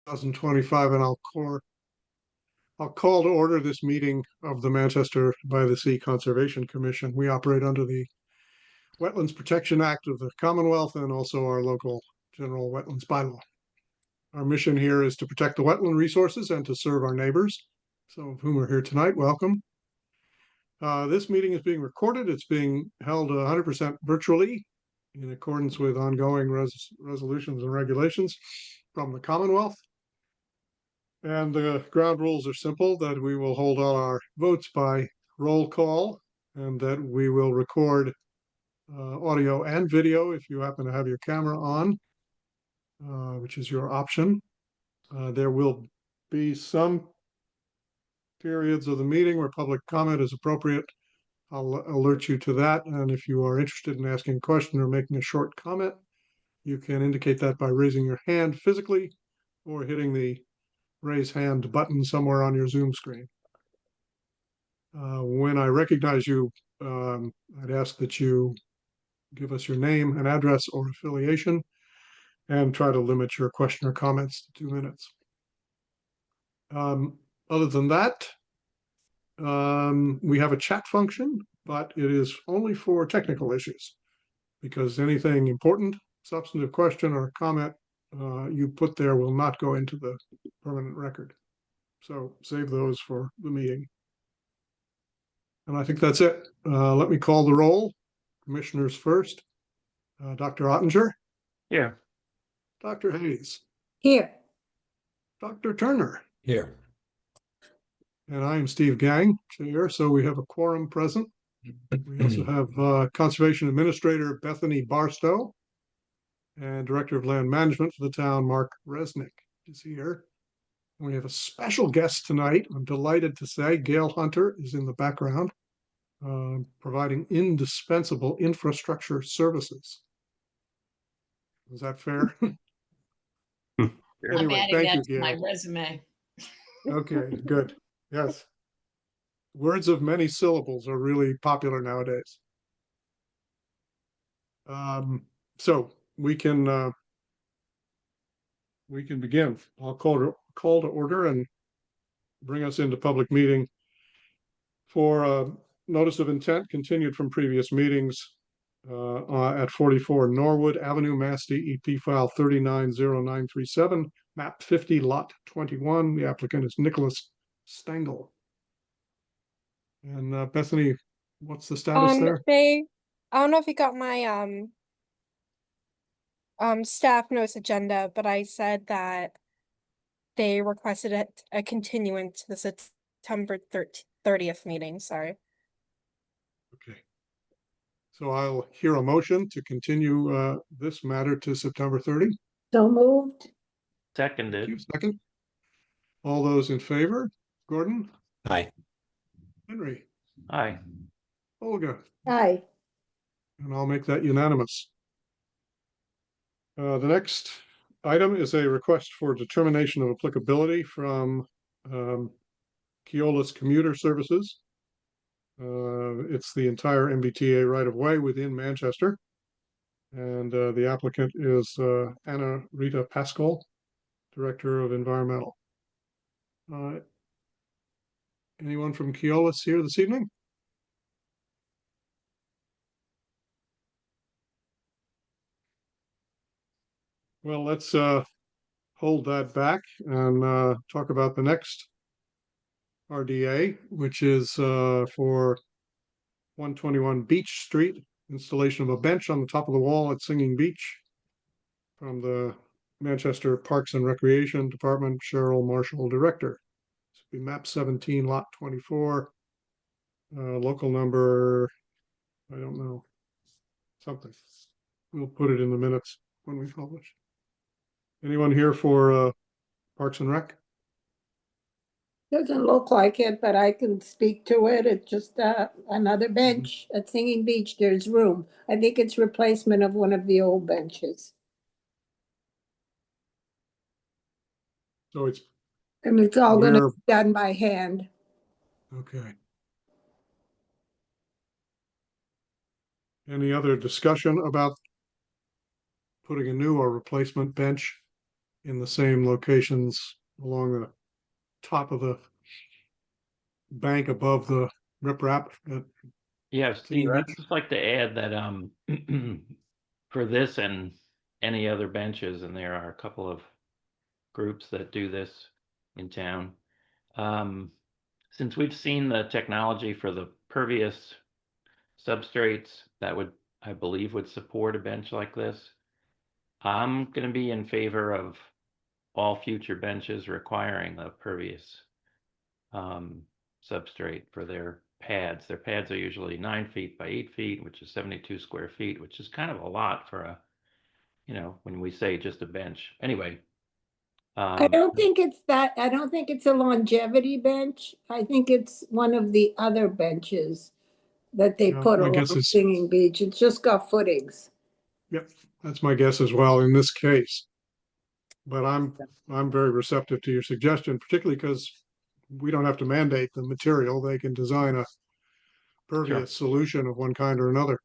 2025, and I'll call to order this meeting of the Manchester by the Sea Conservation Commission. We operate under the Wetlands Protection Act of the Commonwealth and also our local general wetlands bylaw. Our mission here is to protect the wetland resources and to serve our neighbors, some of whom are here tonight. Welcome. This meeting is being recorded. It's being held 100% virtually in accordance with ongoing resolutions and regulations from the Commonwealth. And the ground rules are simple, that we will hold all our votes by roll call, and that we will record audio and video if you happen to have your camera on, which is your option. There will be some periods of the meeting where public comment is appropriate. I'll alert you to that. And if you are interested in asking a question or making a short comment, you can indicate that by raising your hand physically or hitting the raise hand button somewhere on your Zoom screen. When I recognize you, I'd ask that you give us your name and address or affiliation and try to limit your question or comments to 2 minutes. Other than that, we have a chat function, but it is only for technical issues, because anything important, substantive question or comment you put there will not go into the permanent record. So save those for the meeting. And I think that's it. Let me call the roll. Commissioners first. Dr. Ottinger. Here. Dr. Hayes. Here. Dr. Turner. Here. And I am Steve Gang, chair, so we have a quorum present. We also have Conservation Administrator Bethany Barstow and Director of Land Management for the town, Mark Resnick, is here. And we have a special guest tonight. I'm delighted to say Gail Hunter is in the background, providing indispensable infrastructure services. Is that fair? I'm Anyway, adding thank that you, to my Gail. resume. Okay, good. Yes. Words of many syllables are really popular nowadays. So we can begin. I'll call to order and bring us into public meeting for notice of intent continued from previous meetings at 44 Norwood Avenue, Mass DEP file 390937, map 50, lot 21. The applicant is Nicholas Stengel. And Bethany, what's the status there? I don't know if you got my staff notes agenda, but I said that they requested a continuance to the September 30th meeting. Sorry. Okay. So I'll hear a motion to continue this matter to September 30. So moved. Seconded. Second. All those in favor? Gordon? Aye. Henry? Aye. Olga? Aye. And I'll make that unanimous. The next item is a request for determination of applicability from Keolis Commuter Services. It's the entire MBTA right-of-way within Manchester. And the applicant is Anna Rita Pascal, Director of Environmental. Anyone from Keolis here this evening? Well, let's hold that back and talk about the next RDA, which is for 121 Beach Street, installation of a bench on the top of the wall at Singing Beach from the Manchester Parks and Recreation Department, Cheryl Marshall, Director. This will be map 17, lot 24, local number, I don't know, something. We'll put it in the minutes when we publish. Anyone here for Parks and Rec? Doesn't look like it, but I can speak to it. It's just another bench at Singing Beach. There's room. I think it's replacement of one of the old benches. So it's And it's all going to Where- be done by hand. okay. Any other discussion about putting a new or replacement bench in the same locations along the top of the bank above the riprap. Yeah, Steve, I'd Beach. just like to add that for this and any other benches, and there are a couple of groups that do this in town. Since we've seen the technology for the pervious substrates that would, I believe, would support a bench like this, I'm going to be in favor of all future benches requiring a pervious substrate for their pads. Their pads are usually 9 feet by 8 feet, which is 72 square feet, which is kind of a lot for a, when we say just a bench. Anyway. I don't think it's that, I don't think it's a longevity bench. I think it's one of the other benches that they Yeah, put my guess along is- Singing Beach. It's just got footings. Yep, that's my guess as well in this case. But I'm very receptive to your suggestion, particularly because we don't have to mandate the material. They can design a pervious solution of one kind or another.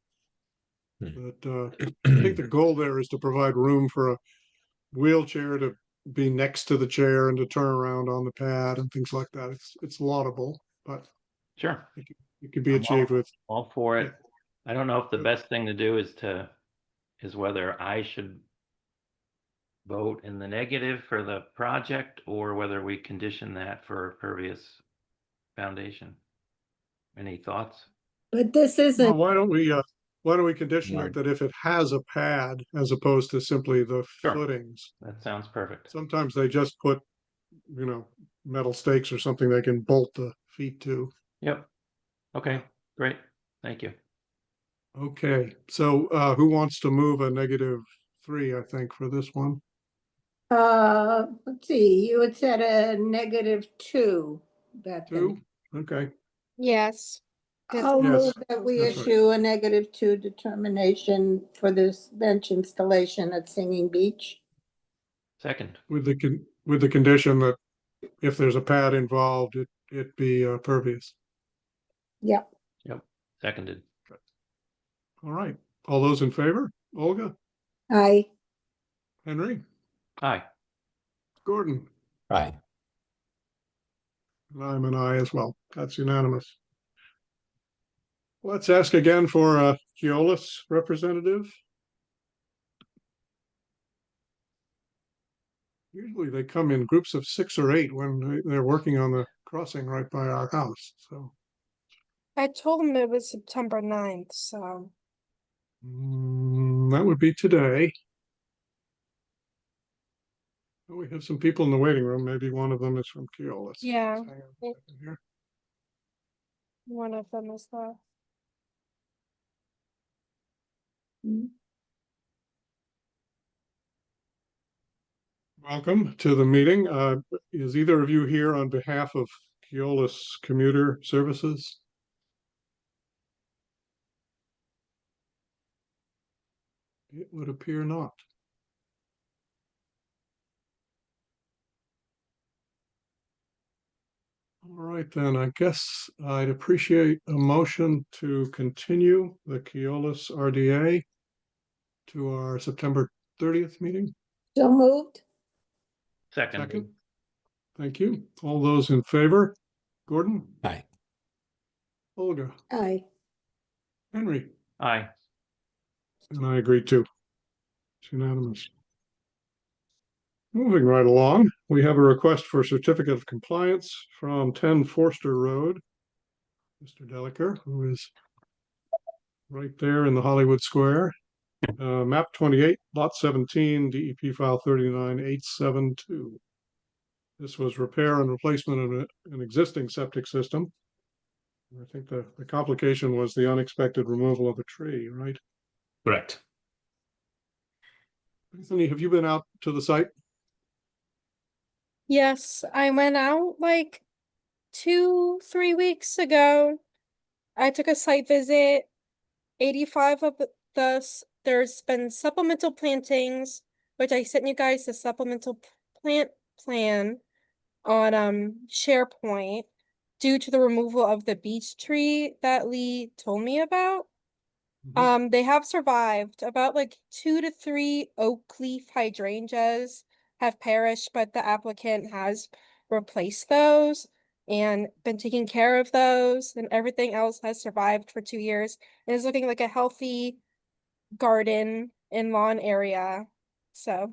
But I think the goal there is to provide room for a wheelchair to be next to the chair and to turn around on the pad and things like that. It's laudable, but Sure. it could be I'm achieved with. all for it. Yeah. I don't know if the best thing to do is whether I should vote in the negative for the project or whether we condition that for a pervious foundation. Any thoughts? But this Well, isn't, why don't we condition it that if it has a pad as opposed to simply the Sure. footings? That sounds perfect. Sometimes they just put, metal stakes or something they can bolt the feet to. Yep. Okay, great. Thank you. Okay, so who wants to move a -3, I think, for this one? let's see, you had said a -2, Bethany. 2? Okay, Yes. That's- I'll Yes, move that we that's right. issue a -2 determination for this bench installation at Singing Beach. Second. with the condition that if there's a pad involved, it be pervious. Yep. Seconded. All right, all those in favor? Olga, Aye. Henry, Aye. Gordon, Aye. and I'm an aye as well. That's unanimous. Let's ask again for a Keolis representative. Usually they come in groups of 6 or 8 when they're working on the crossing right by our house, so. I told him it was September 9th, so That would be today. Well, we have some people in the waiting room. Maybe one of them is from Keolis. Yeah. Hang on a second here. one of them is the. Welcome to the meeting. Is either of you here on behalf of Keolis Commuter Services? It would appear not. All right, then, I guess I'd appreciate a motion to continue the Keolis RDA to our September 30th meeting. So moved? Second. Second. Thank you. All those in favor? Gordon, Aye. Olga, Aye. Henry, Aye. and I agree too. It's unanimous. Moving right along, we have a request for certificate of compliance from 10 Forster Road. Mr. Deliker, who is right there in the Hollywood Square. Map 28, lot 17, DEP file 39872. This was repair and replacement of an existing septic system. I think the complication was the unexpected removal of a tree, right? Correct. Anthony, have you been out to the site? Yes, I went out like 2-3 weeks ago. I took a site visit. 85 of there's been supplemental plantings, which I sent you guys the supplemental plant plan on SharePoint due to the removal of the beech tree that Lee told me about. They have survived about like 2 to 3 oak leaf hydrangeas have perished, but the applicant has replaced those and been taking care of those, and everything else has survived for 2 years and is looking like a healthy garden and lawn area. So,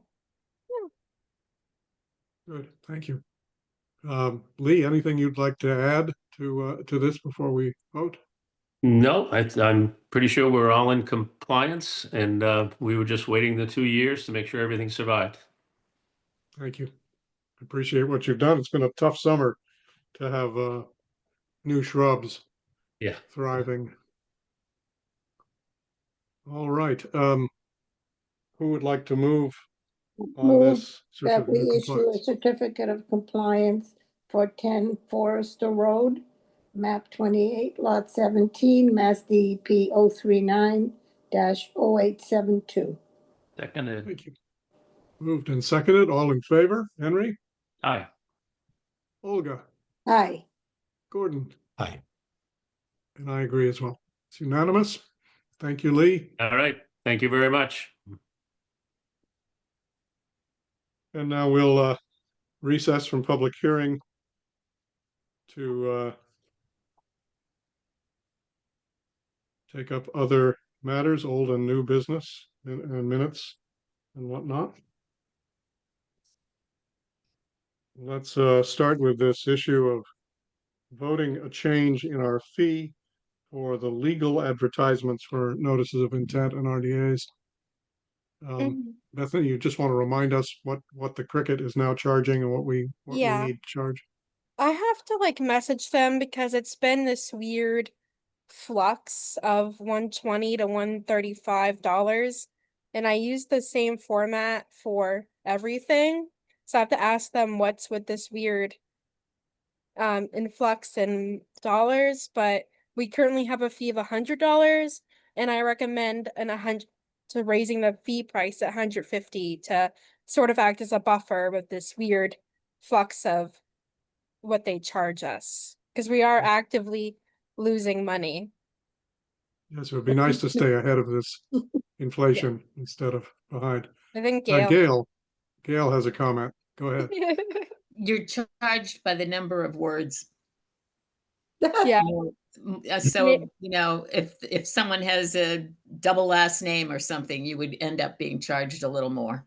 Good, thank you. Lee, anything you'd like to add to this before we vote? No, I'm pretty sure we're all in compliance, and we were just waiting the 2 years to make sure everything survived. Thank you. Appreciate what you've done. It's been a tough summer to have new shrubs Yeah. thriving. All right. Who would like to move on Move this that certificate of we issue a compliance? certificate of compliance for 10 Forester Road, map 28, lot 17, Mass DEP 039-0872. Seconded. Thank you. Moved and seconded. All in favor? Henry? Aye. Olga? Aye. Gordon? Aye. And I agree as well. It's unanimous. Thank you, Lee. All right. Thank you very much. And now we'll recess from public hearing to take up other matters, old and new business and minutes and whatnot. Let's start with this issue of voting a change in our fee for the legal advertisements for notices of intent and RDAs. Bethany, you just want to remind us what the Cricket is now charging and what we Yeah. need to charge? I have to like message them because it's been this weird flux of $120 to $135, and I use the same format for everything. So I have to ask them what's with this weird influx in dollars, but we currently have a fee of $100, and I recommend to raising the fee price at $150 to sort of act as a buffer with this weird flux of what they charge us, because we are actively losing money. Yes, it would be nice to stay ahead of this inflation instead of behind. I think Gail has a comment. Go ahead. You're charged by the number of words. Yeah. So, if someone has a double last name or something, you would end up being charged a little more.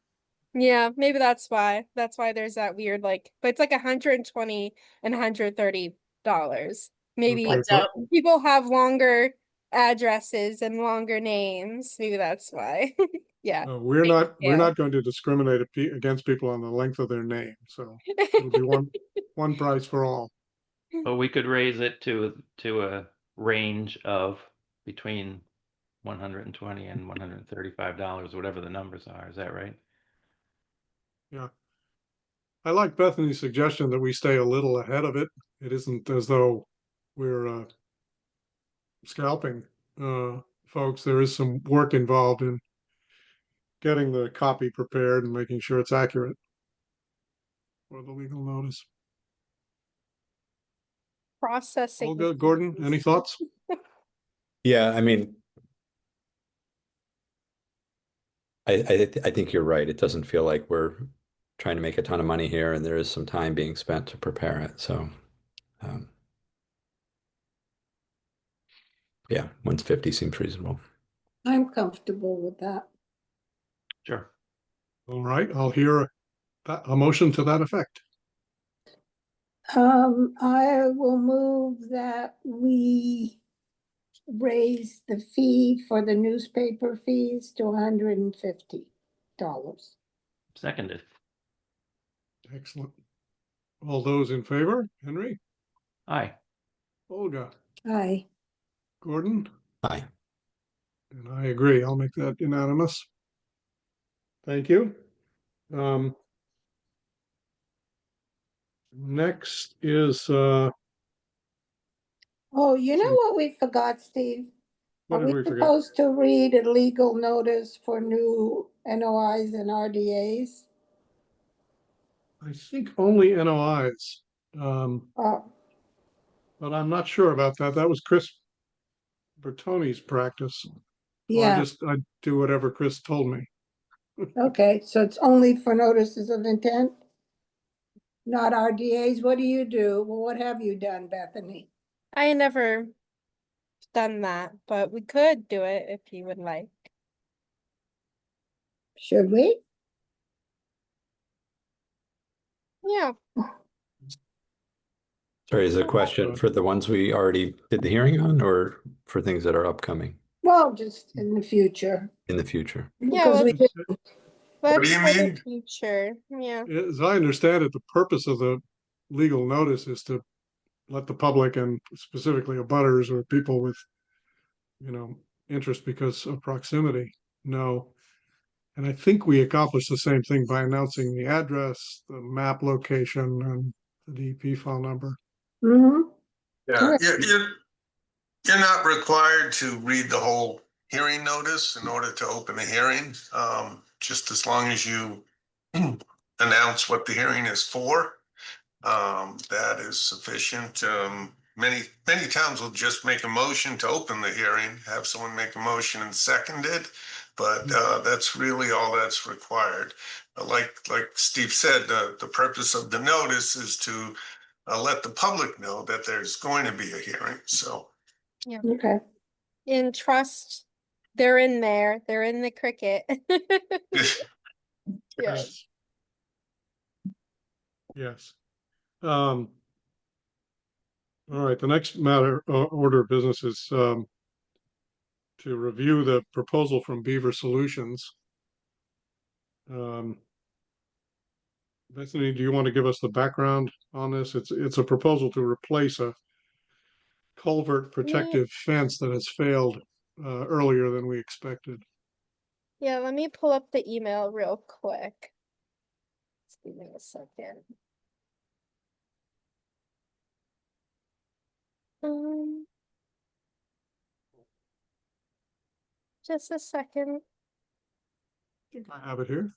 Yeah, maybe that's why. That's why there's that weird but it's like $120 and $130. Maybe Okay, so- people have longer addresses and longer names. Maybe that's why. Yeah. we're not Yeah. going to discriminate against people on the length of their name. So it'll be one price for all. But we could raise it to a range of between $120 and $135, whatever the numbers are. Is that right? Yeah. I like Bethany's suggestion that we stay a little ahead of it. It isn't as though we're scalping folks. There is some work involved in getting the copy prepared and making sure it's accurate for the legal notice. Processing. Olga, Gordon, any thoughts? Yeah, I mean, I think you're right. It doesn't feel like we're trying to make a ton of money here, and there is some time being spent to prepare it. So, yeah, 150 seems reasonable. I'm comfortable with that. Sure. All right, I'll hear a motion to that effect. I will move that we raise the fee for the newspaper fees to $150. Seconded. Excellent. All those in favor? Henry? Aye. Olga? Aye. Gordon? Aye. And I agree. I'll make that unanimous. Thank you. Next is Oh, you know what we forgot, Steve? what Are did we we forget? supposed to read a legal notice for new NOIs and RDAs? I think only NOIs. Oh, But I'm not sure about that. That was Chris Bertoni's practice. yeah. I do whatever Chris told me. Okay, so it's only for notices of intent? Not RDAs? What do you do? Well, what have you done, Bethany? I never done that, but we could do it if you would like. Should we? Yeah. Sorry, is the question for the ones we already did the hearing on or for things that are upcoming Well, just in the future. in the future? Yeah, Because we As let's you for the mean? future. Yeah. I understand it, the purpose of the legal notice is to let the public and specifically abutters or people with, interest because of proximity know. And I think we accomplished the same thing by announcing the address, the map location, and the DEP file number. Mhm. Yeah, Correct. you're not required to read the whole hearing notice in order to open a hearing. Just as long as you announce what the hearing is for, that is sufficient. Many towns will just make a motion to open the hearing, have someone make a motion and second it, but that's really all that's required. Like Steve said, the purpose of the notice is to let the public know that there's going to be a hearing. So Okay. In trust, they're in there. They're in the cricket. Yeah. Yes. Yes. All right, the next matter, order of business is, to review the proposal from Beaver Solutions. Bethany, do you want to give us the background on this? It's a proposal to replace a culvert protective fence that has failed earlier than we expected. Yeah, let me pull up the email real quick. Just give me a second. Just a second. I think I have it here.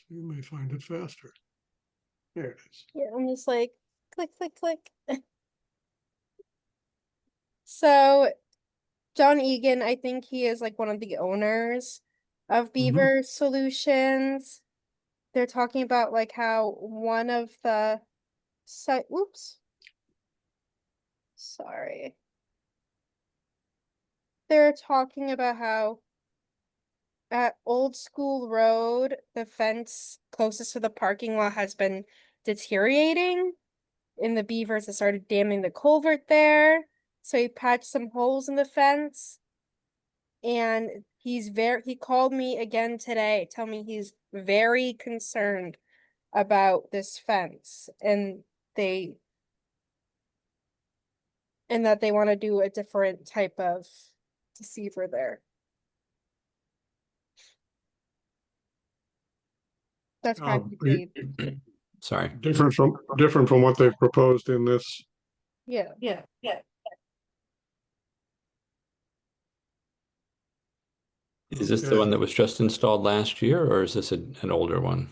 You may find it faster. There it is. Yeah, I'm just like, click, click, click. So, John Egan, I think he is like one of the owners of Beaver Solutions. They're talking about like how one of the site, whoops. Sorry. They're talking about how at Old School Road, the fence closest to the parking lot has been deteriorating. And the beavers have started damming the culvert there. So he patched some holes in the fence. And he called me again today, tell me he's very concerned about this fence and that they want to do a different type of deceiver there. That's kind of you- the Sorry. different from what they've proposed in this. yeah. Is this the Okay. one that was just installed last year or is this an older one?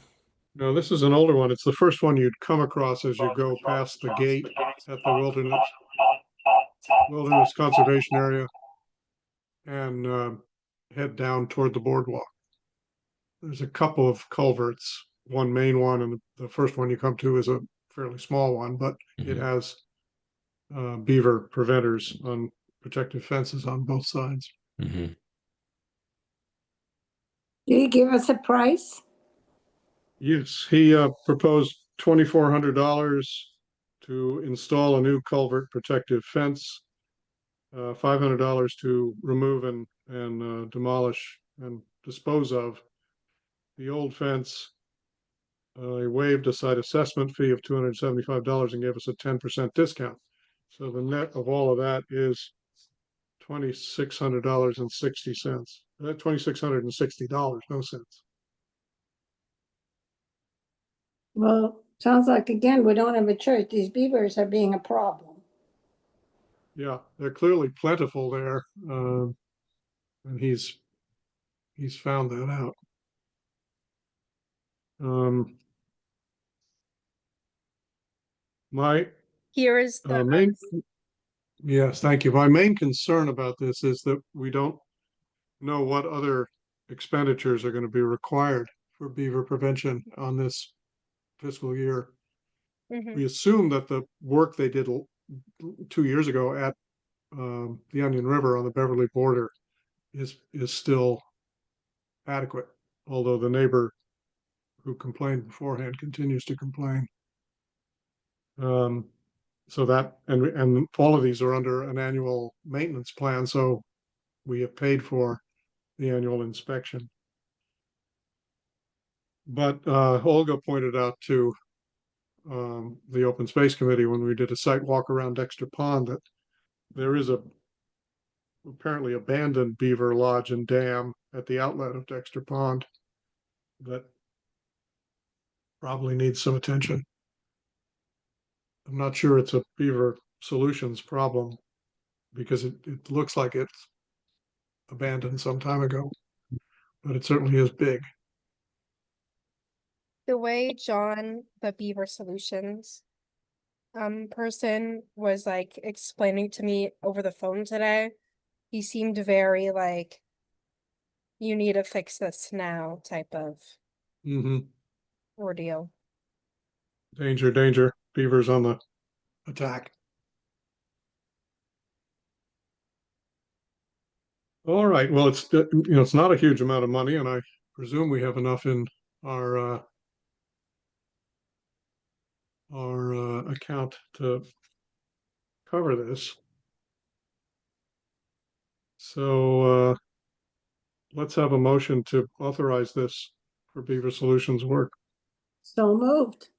No, this is an older one. It's the first one you'd come across as you go past the gate at the Wilderness Conservation Area and head down toward the boardwalk. There's a couple of culverts, one main one, and the first one you come to is a fairly small one, but it Mhm. has beaver preventers on protective fences on both sides. Mhm. Did you give us a price? Yes, he proposed $2,400 to install a new culvert protective fence, $500 to remove and demolish and dispose of the old fence. He waived a site assessment fee of $275 and gave us a 10% discount. So the net of all of that is $2,600.60. $2,660, no cents. Well, sounds like, again, we don't have a choice. These beavers are being a problem. Yeah, they're clearly plentiful there, and he's found that out. My Here is the, main, yes, thank you. My main concern about this is that we don't know what other expenditures are going to be required for beaver prevention on this fiscal year. mhm. We assume that the work they did 2 years ago at the Onion River on the Beverly border is still adequate, although the neighbor who complained beforehand continues to complain. So that, and all of these are under an annual maintenance plan, so we have paid for the annual inspection. But Olga pointed out to the Open Space Committee when we did a site walk around Dexter Pond that there is a apparently abandoned beaver lodge and dam at the outlet of Dexter Pond that probably needs some attention. I'm not sure it's a Beaver Solutions problem because it looks like it's abandoned some time ago, but it certainly is big. The way John, the Beaver Solutions person, was like explaining to me over the phone today, he seemed very like, you need to fix this now type of Hmm. ordeal. Danger, danger. Beavers on the attack. All right. Well, it's it's not a huge amount of money, and I presume we have enough in our account to cover this. So let's have a motion to authorize this for Beaver Solutions work. So moved.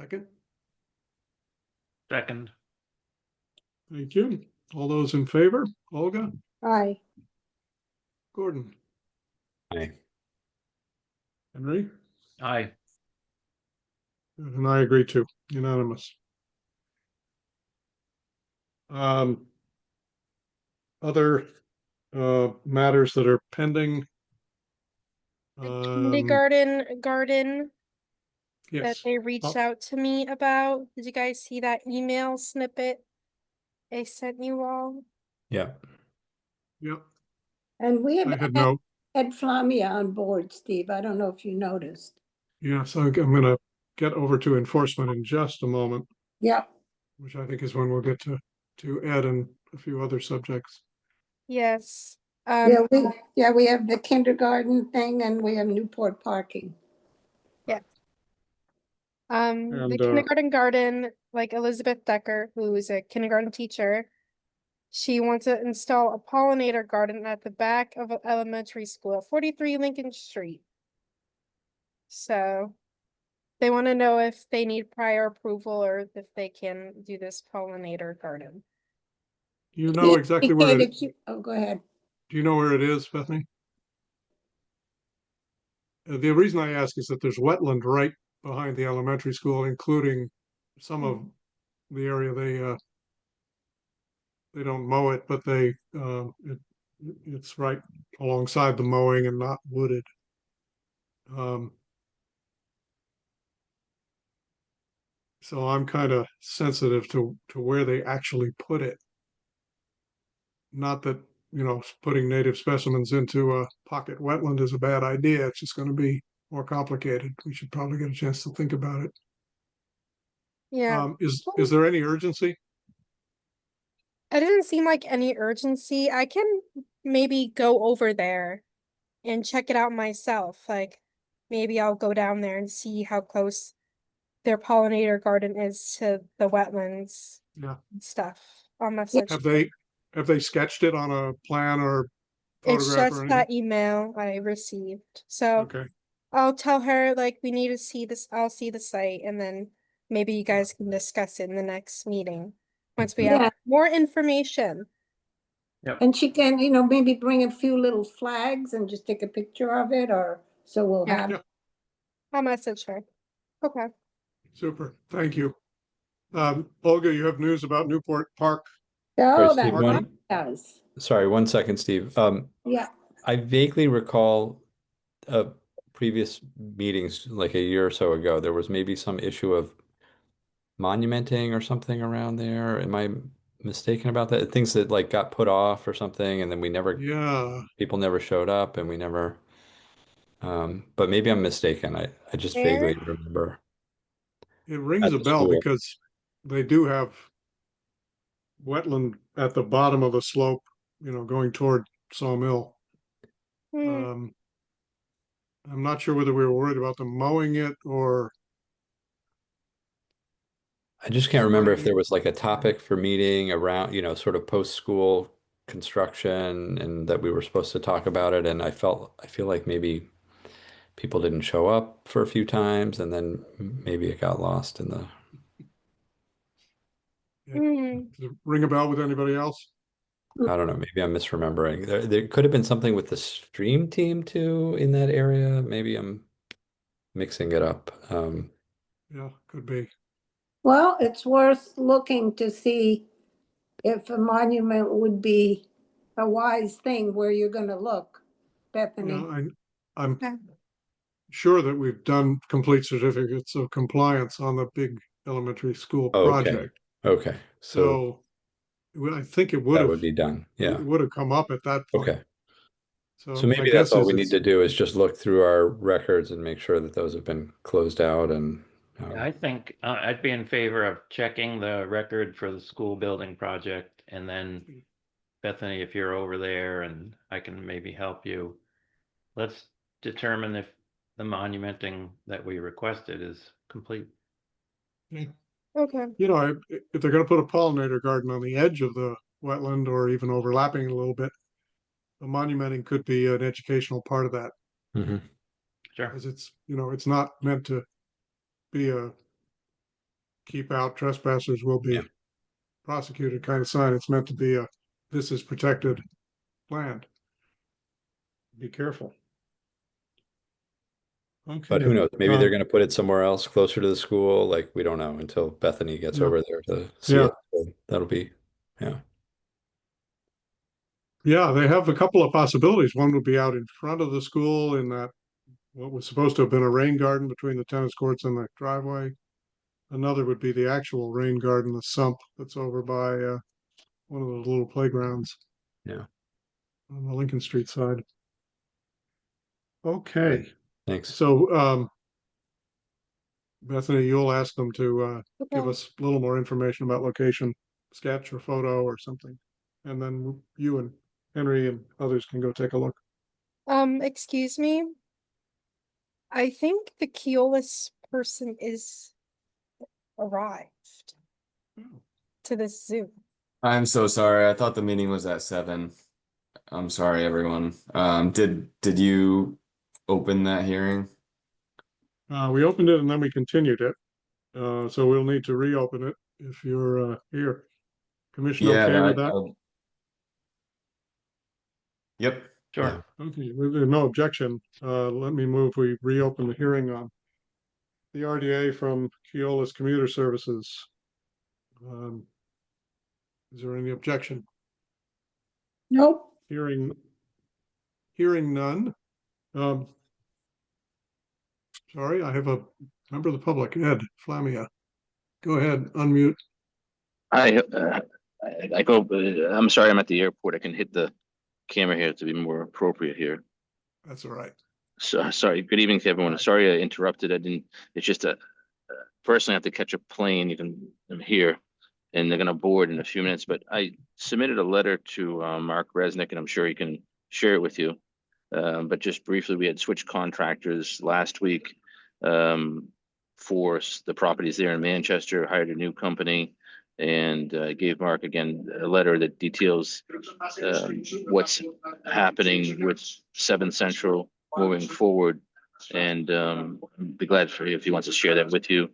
Second. Second. Thank you. All those in favor? Olga, Aye. Gordon, Aye. Henry, Aye. and I agree too. Unanimous. Other matters that are pending. The kindergarten garden that Yes. they reached out to me about. Did you guys see that email snippet I sent you all? Yeah. Yep. And we I have had no. Ed Flamia on board, Steve. I don't know if you noticed. Yeah. So I'm going to get over to enforcement in just a moment, Yep. which I think is when we'll get to Ed and a few other subjects. Yes. We have the kindergarten thing and we have Newport parking. The And, kindergarten garden, like Elizabeth Decker, who is a kindergarten teacher, she wants to install a pollinator garden at the back of an elementary school at 43 Lincoln Street. So they want to know if they need prior approval or if they can do this pollinator garden. you know exactly where it is. Oh, go ahead. Do you know where it is, Bethany? The reason I ask is that there's wetland right behind the elementary school, including some of the area they don't mow it, but it's right alongside the mowing and not wooded. So I'm kind of sensitive to where they actually put it. Not that, putting native specimens into a pocket wetland is a bad idea. It's just going to be more complicated. We should probably get a chance to think about it. Yeah. Is there any urgency? It doesn't seem like any urgency. I can maybe go over there and check it out myself. Like maybe I'll go down there and see how close their pollinator garden is to the wetlands Yeah. and stuff. I'll message. Have they sketched it on a plan or It's photograph or just anything? that email I received. So Okay. I'll tell her like we need to see this. I'll see the site and then maybe you guys can discuss it in the next meeting once we Yeah. have more information. And she can, maybe bring a few little flags and just take a picture of it so we'll Yeah. have. Yeah. I'll message her. Okay. Super. Thank you. Olga, you have news about Newport Park? Oh, Steve, that one- does. Sorry, 1 second, Steve. Yeah. I vaguely recall a previous meetings, like a year or so ago, there was maybe some issue of monumenting or something around there. Am I mistaken about that? Things that like got put off or something, and then Yeah, people never showed up, and we never. But maybe I'm mistaken. I just Where? vaguely remember it rings at a the bell school. because they do have wetland at the bottom of the slope, going toward Sawmill. Hmm. Um, I'm not sure whether we were worried about them mowing it or I just can't remember if spreading there it. was like a topic for meeting around, sort of post-school construction and that we were supposed to talk about it. And I feel like maybe people didn't show up for a few times and then maybe it got lost in the, Hmm. Does it ring a bell with anybody else? I don't know, maybe I'm misremembering. There could have been something with the stream team too in that area. Maybe I'm mixing it up. Yeah, could be. Well, it's worth looking to see if a monument would be a wise thing where you're gonna look, Bethany. I'm Okay. sure that we've done complete certificates of compliance on the big elementary school Okay. project. Okay. So So I think it would that have would be done. Yeah. it would have come up at that point. Okay. So So my maybe that's guess all is we need to do is just look through our records and make sure that those have been closed out and I think I'd be in favor of checking the record for the school building project, and then Bethany, if you're over there and I can maybe help you, let's determine if the monumenting that we requested is complete. Okay. if they're going to put a pollinator garden on the edge of the wetland or even overlapping it a little bit, the monumenting could be an educational part of that, Mhm. Sure. because it's not meant to be a keep out trespassers will be Yeah. prosecuted kind of sign. It's meant to be this is protected land. Be careful. Okay. But who knows? Maybe they're going to put it somewhere else closer to the school. Like we don't know until Bethany gets Yeah. over there to see Yeah. it. So that'll be, yeah. Yeah, they have a couple of possibilities. One would be out in front of the school in that what was supposed to have been a rain garden between the tennis courts and the driveway. Another would be the actual rain garden, the sump that's over by one of those little playgrounds. Yeah. On the Lincoln Street side. Okay, Thanks. so Bethany, you'll ask them to give Okay. us a little more information about location, sketch or photo or something. And then you and Henry and others can go take a look. Excuse me. I think the Keolis person is arrived to this Zoom. I'm so sorry. I thought the meeting was at 7. I'm sorry, everyone. Did you open that hearing? We opened it and then we continued it. So we'll need to reopen it if you're here. Commission Yeah, okay with that? Yep. Sure. Yeah. Okay, with no objection, let me move, we reopen the hearing on the RDA from Keolis Commuter Services. Is there any objection? Nope. Hearing none. Sorry, I have a member of the public, Ed Flamia. Go ahead, unmute. I'm sorry, I'm at the airport. I can hit the camera here to be more appropriate here. That's all right. So sorry. Good evening to everyone. Sorry I interrupted. It's just personally I have to catch a plane. I'm here and they're gonna board in a few minutes, but I submitted a letter to Mark Resnick and I'm sure he can share it with you. But just briefly, we had switched contractors last week for the properties there in Manchester, hired a new company, and gave Mark again a letter that details what's happening with 7th Central moving forward. And be glad for you if he wants to share that with you.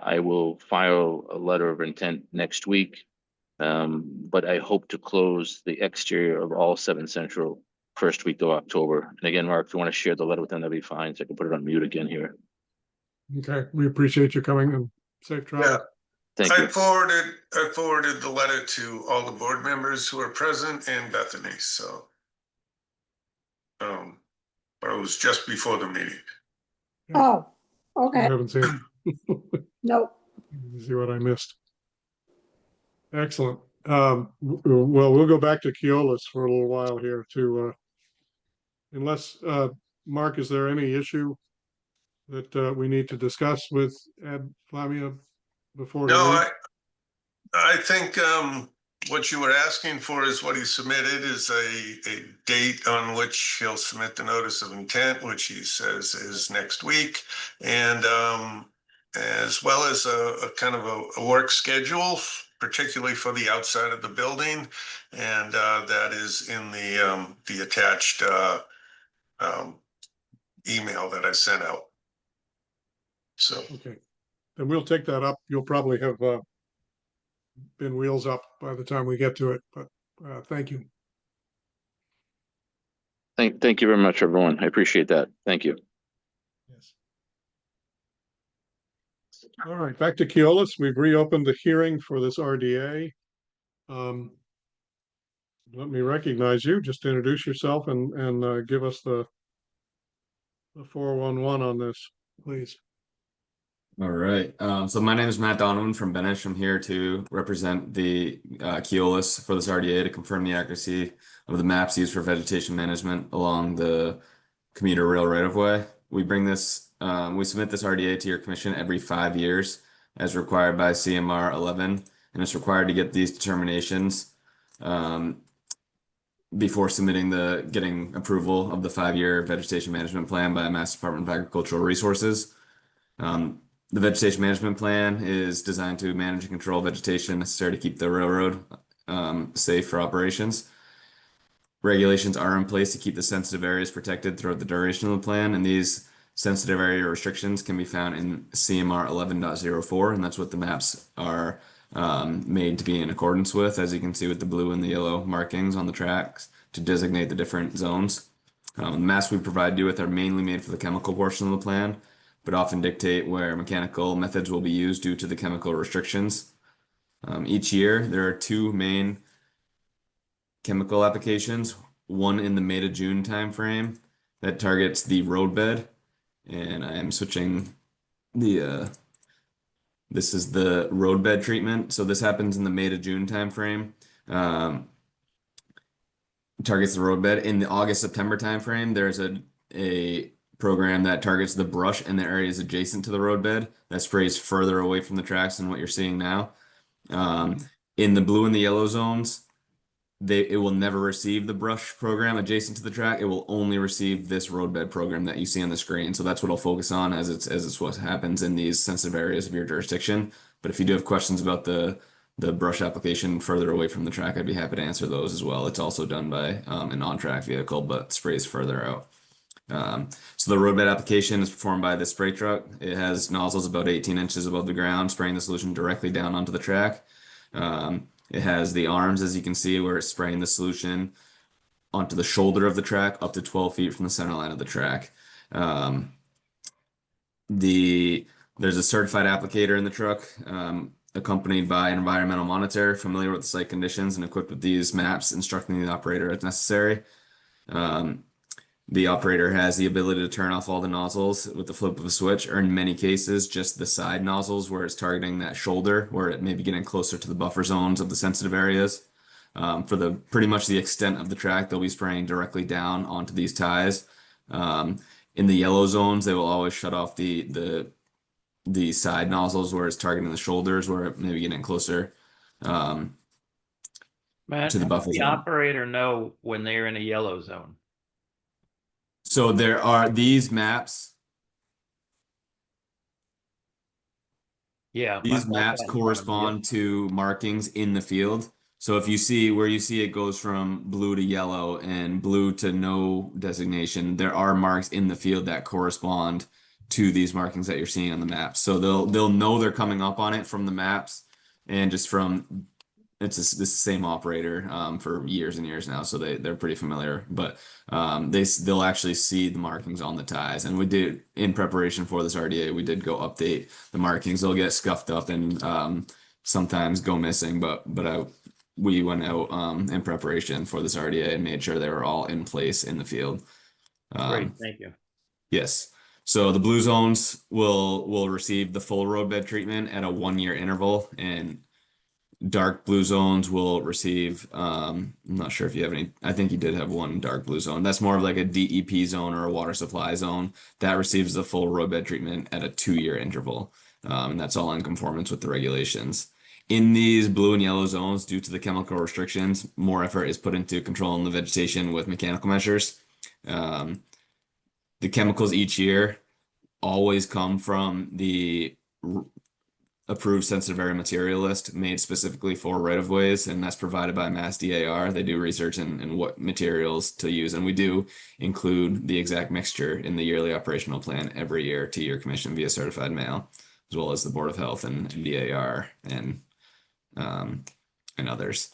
I will file a letter of intent next week, but I hope to close the exterior of all 7th Central first week of October. And again, Mark, if you want to share the letter with them, that'd be fine. So I can put it on mute again here. Okay, we appreciate you coming and safe travel. Yeah. Thank I you. forwarded the letter to all the board members who are present and Bethany, so. But or it was just before the meeting. Oh, I okay, haven't seen it. nope. Let me see what I missed. Excellent. Well, we'll go back to Keolis for a little while here to, unless, Mark, is there any issue that we need to discuss with Ed Flavia before? he No, leaves? I think what you were asking for is what he submitted is a date on which he'll submit the notice of intent, which he says is next week, and as well as a kind of a work schedule, particularly for the outside of the building, and that is in the attached email that I sent out. So. Okay, then we'll take that up. You'll probably have been wheels up by the time we get to it, but thank you. Thank you very much, everyone. I appreciate that. Thank you. Yes. All right, back to Keolis. We've reopened the hearing for this RDA. Let me recognize you. Just introduce yourself and give us the 411 on this, please. All right. So my name is Matt Donovan from Benish. I'm here to represent the Keolis for this RDA to confirm the accuracy of the maps used for vegetation management along the commuter rail right-of-way. We bring this, we submit this RDA to your commission every 5 years as required by CMR 11, and it's required to get these determinations before getting approval of the 5-year vegetation management plan by Mass Department of Agricultural Resources. The vegetation management plan is designed to manage and control vegetation necessary to keep the railroad safe for operations. Regulations are in place to keep the sensitive areas protected throughout the duration of the plan, and these sensitive area restrictions can be found in CMR 11.04, and that's what the maps are made to be in accordance with, as you can see with the blue and the yellow markings on the tracks to designate the different zones. The maps we provide you with are mainly made for the chemical portion of the plan, but often dictate where mechanical methods will be used due to the chemical restrictions. Each year, there are 2 main chemical applications, one in the May to June timeframe that targets the roadbed, and I am switching the, this is the roadbed treatment. So this happens in the May to June timeframe. Targets the roadbed. In the August-September timeframe, there's a program that targets the brush and the areas adjacent to the roadbed that sprays further away from the tracks than what you're seeing now. In the blue and the yellow zones, it will never receive the brush program adjacent to the track. It will only receive this roadbed program that you see on the screen. So that's what I'll focus on as it's what happens in these sensitive areas of your jurisdiction. But if you do have questions about the brush application further away from the track, I'd be happy to answer those as well. It's also done by an on-track vehicle, but sprays further out. So the roadbed application is performed by the spray truck. It has nozzles about 18 inches above the ground, spraying the solution directly down onto the track. It has the arms, as you can see, where it's spraying the solution onto the shoulder of the track up to 12 feet from the center line of the track. There's a certified applicator in the truck, accompanied by an environmental monitor, familiar with the site conditions and equipped with these maps, instructing the operator as necessary. The operator has the ability to turn off all the nozzles with the flip of a switch, or in many cases, just the side nozzles where it's targeting that shoulder, where it may be getting closer to the buffer zones of the sensitive areas. For pretty much the extent of the track, they'll be spraying directly down onto these ties. In the yellow zones, they will always shut off the side nozzles where it's targeting the shoulders, where it may be getting closer Matt, to the buffer the zone. operator know when they're in a yellow zone? So there are these maps. Yeah. These I've got maps that in front of me, correspond to markings in the field. So if you see where you see it goes from blue to yellow and blue to no designation, there are marks in the field that correspond to these markings that you're seeing on the maps. So they'll know they're coming up on it from the maps, and just from it's the same operator for years and years now, so they're pretty familiar. But they'll actually see the markings on the ties, and we did, in preparation for this RDA, we did go update the markings. They'll get scuffed up and sometimes go missing, but we went out in preparation for this RDA and made sure they were all in place in the field. Great, thank you. Yes. So the blue zones will receive the full roadbed treatment at a 1-year interval, and dark blue zones will receive, I'm not sure if you have any, I think you did have one dark blue zone. That's more of like a DEP zone or a water supply zone that receives the full roadbed treatment at a 2-year interval. And that's all in conformance with the regulations. In these blue and yellow zones, due to the chemical restrictions, more effort is put into controlling the vegetation with mechanical measures. The chemicals each year always come from the approved sensitive area material list made specifically for right-of-ways, and that's provided by Mass DAR. They do research in what materials to use, and we do include the exact mixture in the yearly operational plan every year to your commission via certified mail, as well as the Board of Health and DAR and others.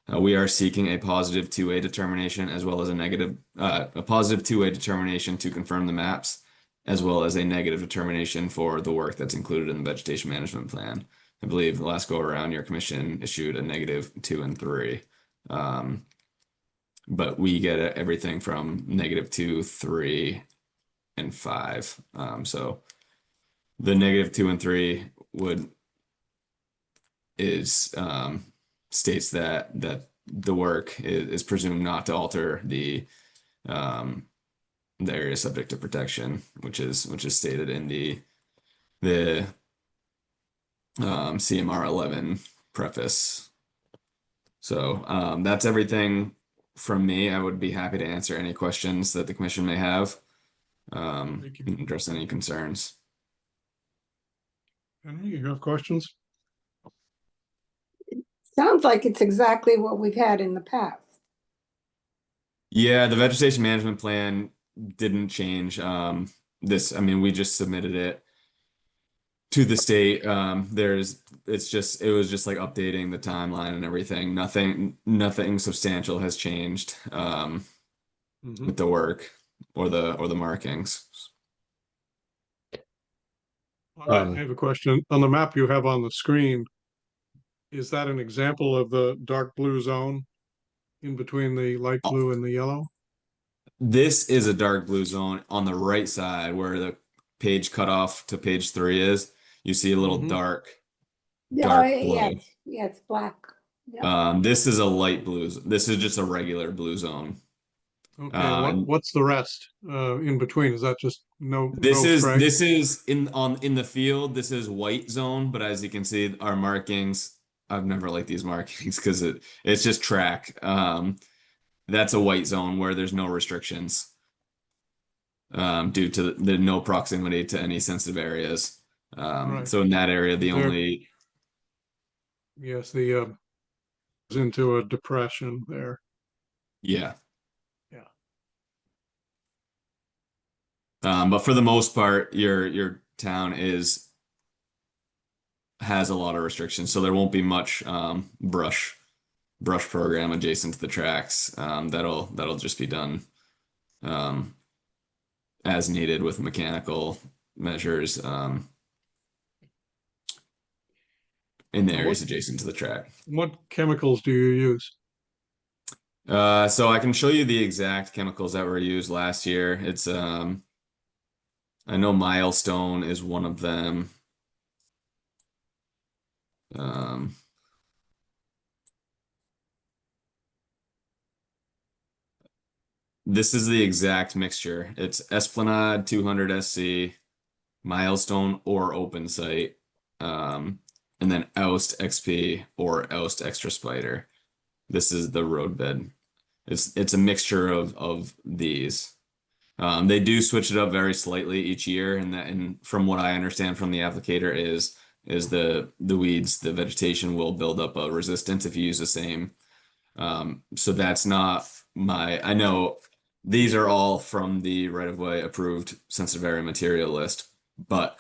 We are seeking a positive 2A determination as well as a positive 2A determination to confirm the maps, as well as a negative determination for the work that's included in the vegetation management plan. I believe the last go around, your commission issued a -2 and 3. But we get everything from -2, 3, and 5. So the -2 and 3 states that the work is presumed not to alter the area subject to protection, which is stated in the CMR 11 preface. So that's everything from me. I would be happy to answer any questions that the commission may have, Thank you. and address any concerns. Henry, you have questions? Sounds like it's exactly what we've had in the past. Yeah, the vegetation management plan didn't change. I mean, we just submitted it to the state. It was just like updating the timeline and everything. Nothing substantial has changed with the work or the markings. I have a question. On the map you have on the screen, is that an example of the dark blue zone in between the light blue and the yellow? This is a dark blue zone on the right side where the page cutoff to page 3 is. You see a little dark blue. Yeah, it's black. Yeah. This is a light blue. This is just a regular blue zone. Okay, what's the rest in between? Is that just This stripes? is in the field. This is white zone, but as you can see, our markings. I've never liked these markings because it's just track. That's a white zone where there's no restrictions due to the no proximity to any sensitive areas. Right. So in that area, the only Yes, the is into a depression there. yeah. Yeah. But for the most part, your town has a lot of restrictions, so there won't be much brush program adjacent to the tracks. That'll just be done as needed with mechanical measures in the areas adjacent to the track. What chemicals do you use? So I can show you the exact chemicals that were used last year. It's I know Milestone is one of them. This is the exact mixture. It's Esplanade 200 SC, Milestone or Open Site, and then Oust XP or Oust Extra Spider. This is the roadbed. It's a mixture of these. They do switch it up very slightly each year, and from what I understand from the applicator is the weeds, the vegetation will build up a resistance if you use the same. So that's not I know these are all from the right-of-way approved sensitive area material list, but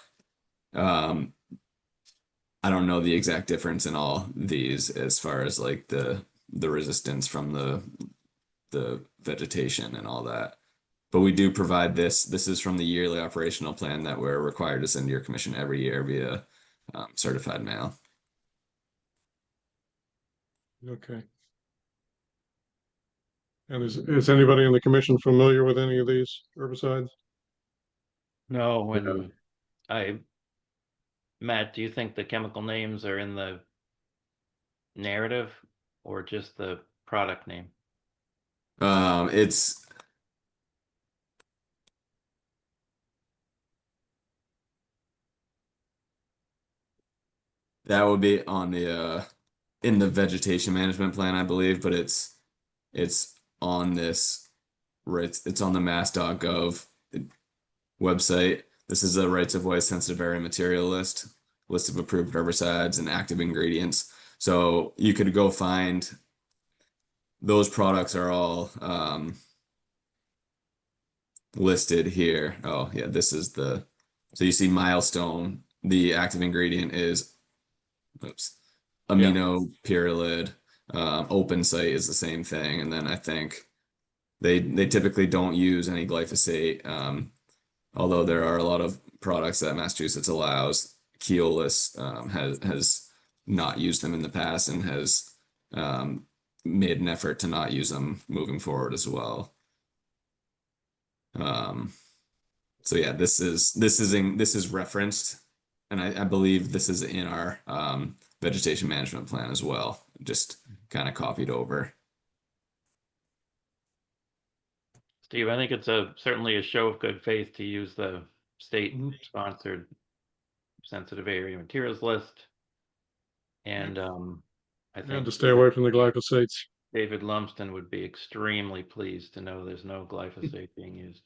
I don't know the exact difference in all these as far as like the resistance from the vegetation and all that. But we do provide this. This is from the yearly operational plan that we're required to send to your commission every year via certified mail. Okay. And is anybody in the commission familiar with any of these herbicides? No, and Matt, do you think the chemical names are in the narrative or just the product name? It's that would be on the in the vegetation management plan, I believe, but it's on this right. It's on the mass.gov website. This is a rights of way sensitive area material list of approved herbicides and active ingredients. So you could go find those products are all listed here. Oh yeah, this is the, so you see Milestone, the active ingredient is, oops, amino pyrrolid. Open site is the same thing, and then I think they typically don't use any glyphosate, although there are a lot of products that Massachusetts allows. Keolis has not used them in the past and has made an effort to not use them moving forward as well. So yeah, this is referenced, and I believe this is in our vegetation management plan as well, just kind of copied over. Steve, I think it's certainly a show of good faith to use the state-sponsored sensitive area materials list. And I think And to stay away from the glyphosates. David Lumsden would be extremely pleased to know there's no glyphosate being used.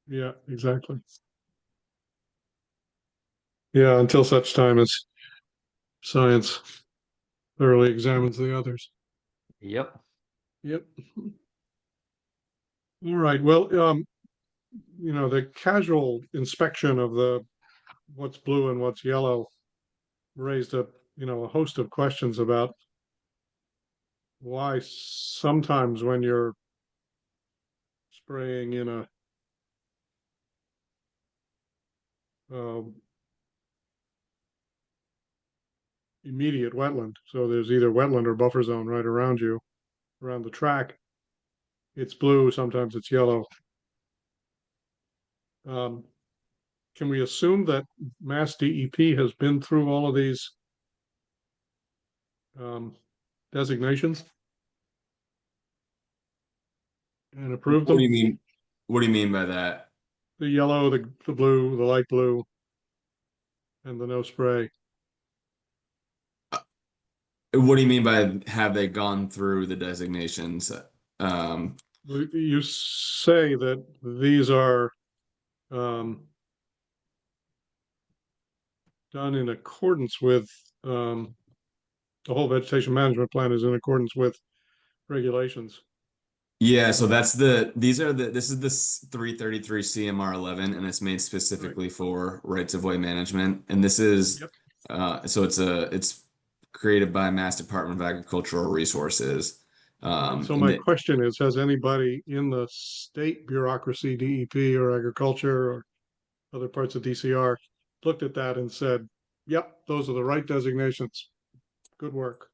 Yeah, exactly. Yeah, until such time as science thoroughly examines the others. Yep. Yep. All right, well, the casual inspection of the what's blue and what's yellow raised a host of questions about why sometimes when you're spraying in a immediate wetland, so there's either wetland or buffer zone right around you, around the track, it's blue, sometimes it's yellow. Can we assume that Mass DEP has been through all of these designations and approved them? What do you mean? What do you mean by that? The yellow, the blue, the light blue, and the no spray. What do you mean by have they gone through the designations? You say that these are done in accordance with the whole vegetation management plan is in accordance with regulations. Yeah, so this is the 333 CMR 11, and it's made specifically for rights of way management. And this is, so it's created by Mass Department of Agricultural Resources. So my question is, has anybody in the state bureaucracy, DEP or agriculture or other parts of DCR looked at that and said, yep, those are the right designations. Good work.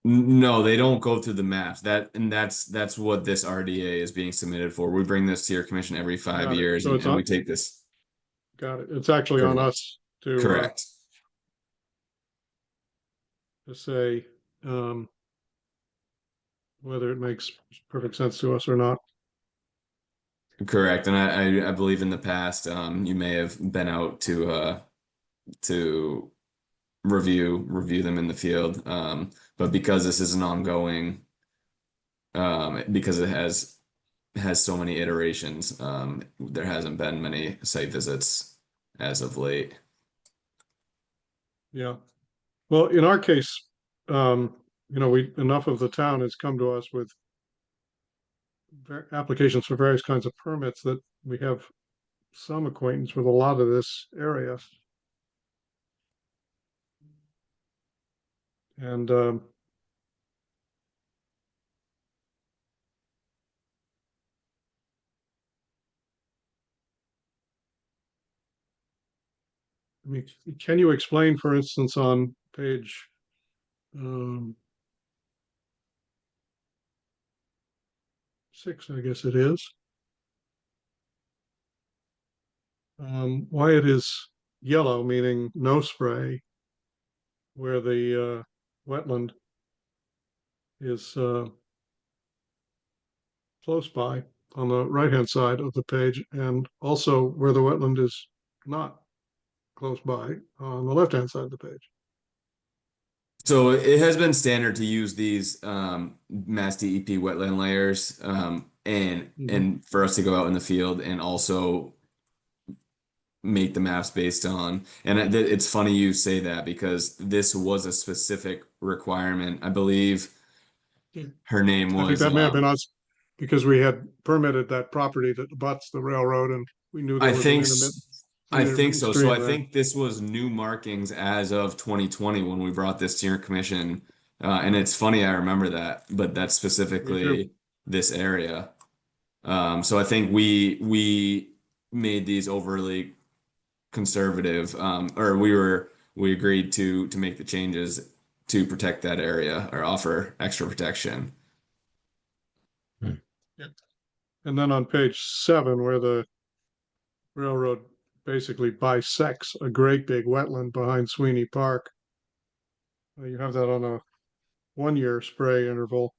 No, they don't go through the maps. That's what this RDA is being submitted for. We bring this to your commission every 5 years, So and we take this. Got it. It's actually on us to Correct. To say whether it makes perfect sense to us or not. Correct, and I believe in the past, you may have been out to review them in the field, but because this is an ongoing, because it has so many iterations, there hasn't been many site visits as of late. Yeah. Well, in our case, enough of the town has come to us with applications for various kinds of permits that we have some acquaintance with a lot of this area. And I mean, can you explain, for instance, on page 6, I guess it is. Why it is yellow, meaning no spray, where the wetland is close by on the right-hand side of the page, and also where the wetland is not close by on the left-hand side of the page. So it has been standard to use these Mass DEP wetland layers, and for us to go out in the field and also make the maps based on. And it's funny you say that, because this was a specific requirement. I believe her name I think was that may have been us, because we had permitted that property that abuts the railroad, and we knew there I was think an I think intermittent so. So stream I there. think this was new markings as of 2020 when we brought this to your commission. And it's funny, I remember that, but that's specifically this area. So I think we made these overly conservative, or we agreed to make the changes to protect that area or offer extra protection. And then on page 7, where the railroad basically bisects a great big wetland behind Sweeney Park, you have that on a 1-year spray interval.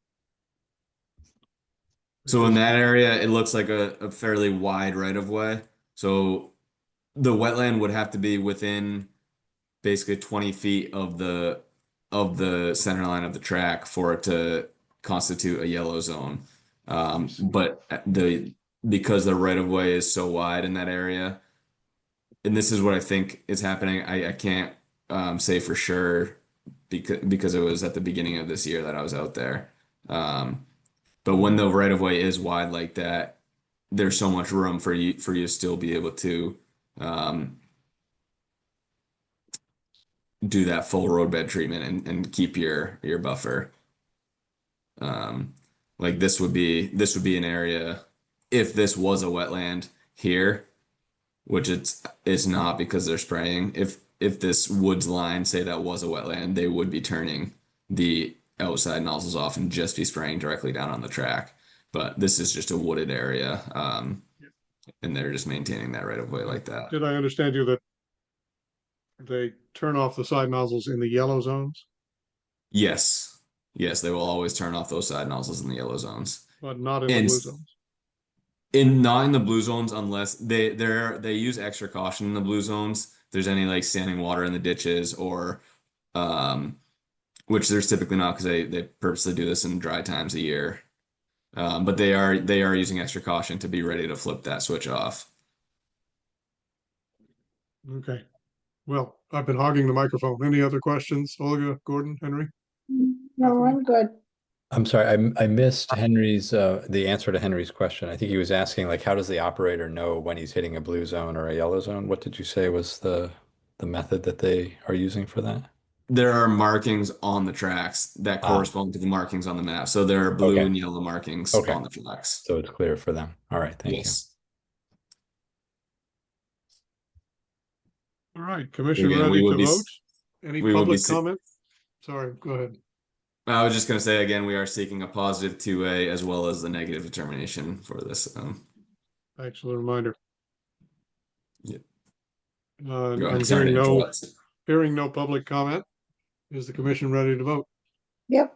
So in that area, it looks like a fairly wide right of way. So the wetland would have to be within basically 20 feet of the center line of the track for it to constitute a yellow zone. But because the right of way is so wide in that area, and this is what I think is happening. I can't say for sure because it was at the beginning of this year that I was out there. But when the right of way is wide like that, there's so much room for you to still be able to do that full roadbed treatment and keep your buffer. Like this would be an area, if this was a wetland here, which it's not because they're spraying. If this woods line, say that was a wetland, they would be turning the outside nozzles off and just be spraying directly down on the track. But this is just a wooded area, and they're just maintaining that right of way like that. Did I understand you that they turn off the side nozzles in the yellow zones, Yes, they will always turn off those side nozzles in the yellow zones. but not in the And blue zones? not in the blue zones unless they use extra caution in the blue zones. If there's any like standing water in the ditches or which there's typically not, because they purposely do this in dry times a year. But they are using extra caution to be ready to flip that switch off. Okay. Well, I've been hogging the microphone. Any other questions? Olga, Gordon, Henry? No, I'm good. I'm sorry, I missed Henry's the answer to Henry's question. I think he was asking, like, how does the operator know when he's hitting a blue zone or a yellow zone? What did you say was the method that they are using for that? There are markings on the tracks that correspond to the markings on the map. So there are blue and yellow markings on the tracks. So it's clear for them. All right, thank you. All right, commission Again, ready to vote? Any we will be public comment? Sorry, go ahead. I was just going to say, again, we are seeking a positive 2A as well as the negative determination for this. Thanks for the reminder. Yep. I'm Sorry to interrupt. hearing no public comment. Is the commission ready to vote? Yep.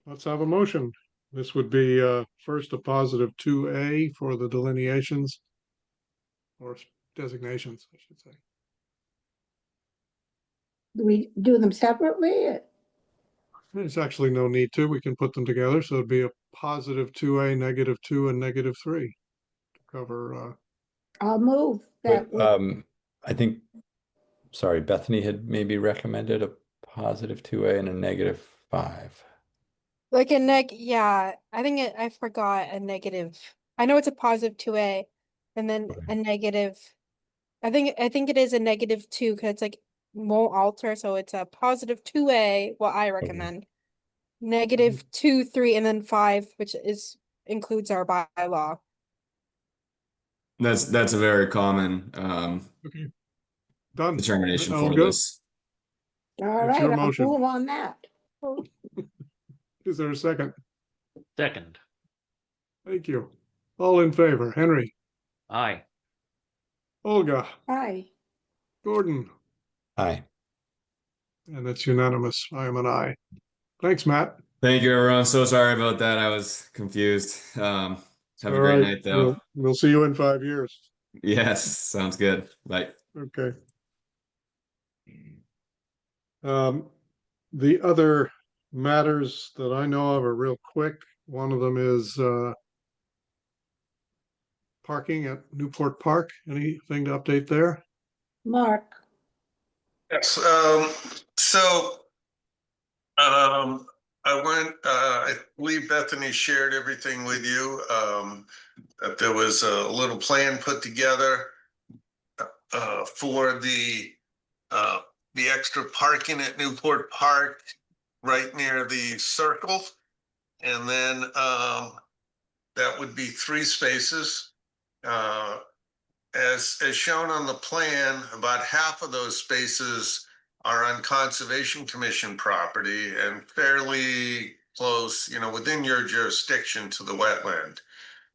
Let's have a motion. This would be first a positive 2A for the delineations or designations, I should say. Do we do them separately? There's actually no need to. We can put them together. So it'd be a positive 2A, negative 2, and negative 3 to cover. I'll move that. I think, sorry, Bethany had maybe recommended a positive 2A and a negative 5. Like yeah, I forgot a negative. I know it's a positive 2A and then a negative. I think it is a negative 2 because it's like won't alter, so it's a positive 2A, what I recommend. Negative 2, 3, and then 5, which includes our bylaw. That's a very common Okay. Done. determination I'll for go. this. All It's right, your I'll motion. move on that. Is there a second? Second. Thank you. All in favor, Henry, Aye. Olga, Aye. Gordon, Hi. and it's unanimous. I am an aye. Thanks, Matt. Thank you, everyone. So sorry about that. I was confused. Have a All great right. night, though. We'll see you in 5 years. Yes, sounds good. Bye. Okay. The other matters that I know of are real quick. One of them is parking at Newport Park. Anything to update there? Mark, Yes, I believe Bethany shared everything with you, that there was a little plan put together for the extra parking at Newport Park, right near the circle. And then, that would be 3 spaces. As shown on the plan, about half of those spaces are on Conservation Commission property and fairly close, within your jurisdiction to the wetland.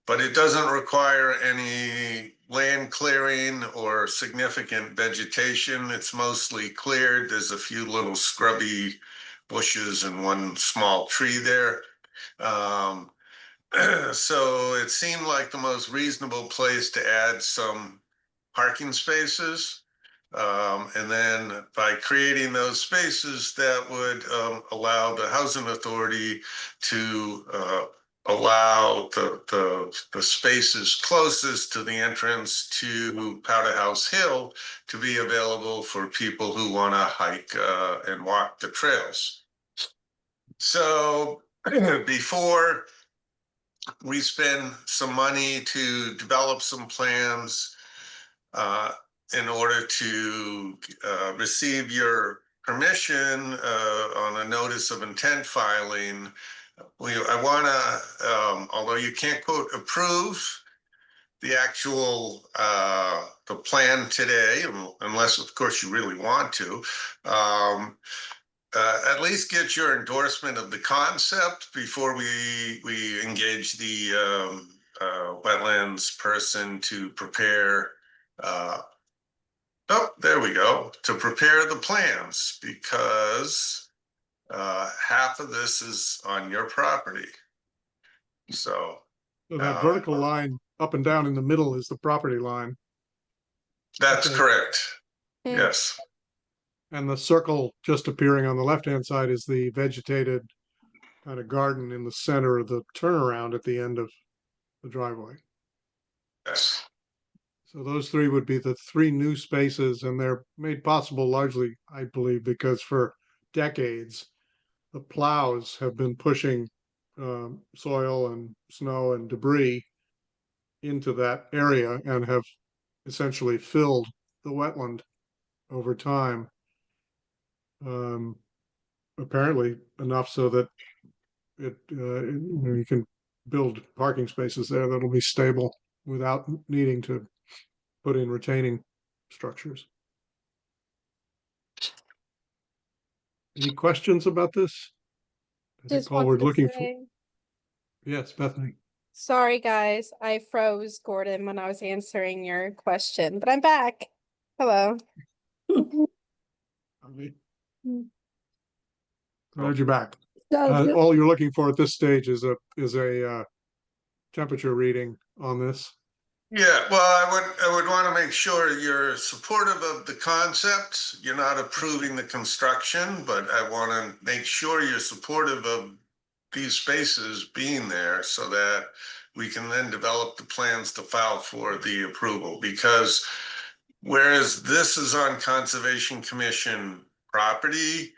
But it doesn't require any land clearing or significant vegetation. It's mostly cleared. There's a few little scrubby bushes and one small tree there. So it seemed like the most reasonable place to add some parking spaces. And then by creating those spaces, that would allow the housing authority to allow the spaces closest to the entrance to Powder House Hill to be available for people who want to hike and walk the trails. So before we spend some money to develop some plans in order to receive your permission on a notice of intent filing. I want to, although you can't quote approve the actual the plan today, unless of course you really want to, at least get your endorsement of the concept before we engage the wetlands person to prepare. Oh, there we go. To prepare the plans, because half of this is on your property. So That vertical line up and down in the middle is the property line. that's Okay. correct. Hmm. Yes. And the circle just appearing on the left-hand side is the vegetated kind of garden in the center of the turnaround at the end of the driveway. Yes. So those 3 would be the 3 new spaces, and they're made possible largely, I believe, because for decades, the plows have been pushing soil and snow and debris into that area and have essentially filled the wetland over time. Apparently enough so that you can build parking spaces there that'll be stable without needing to put in retaining structures. Any questions about this? I think Just all we're wanted to looking for. say, Yes, Bethany. sorry guys, I froze Gordon when I was answering your question, but I'm back. Hello. Glad you're back. so All you're looking for at this stage is a temperature reading on this. Yeah, well, I would want to make sure you're supportive of the concept. You're not approving the construction, but I want to make sure you're supportive of these spaces being there so that we can then develop the plans to file for the approval. Because whereas this is on Conservation Commission property,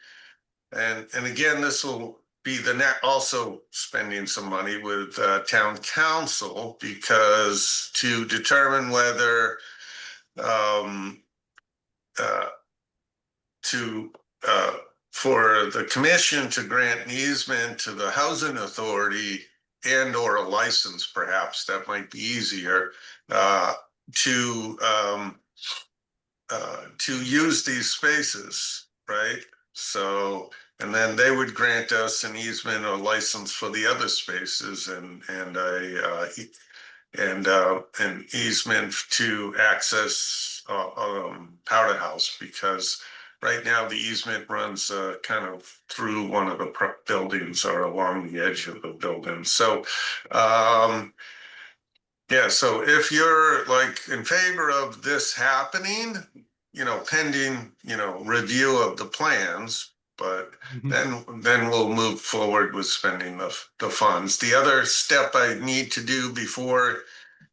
and again, this will be the net also spending some money with town council, because to determine whether for the commission to grant an easement to the housing authority and or a license, perhaps that might be easier to use these spaces, right? So, and then they would grant us an easement or license for the other spaces and an easement to access Powder House, because right now the easement runs kind of through one of the buildings or along the edge of the building. So yeah, so if you're like in favor of this happening, pending, review of the plans, but then we'll move forward with spending the funds. The other step I need to do before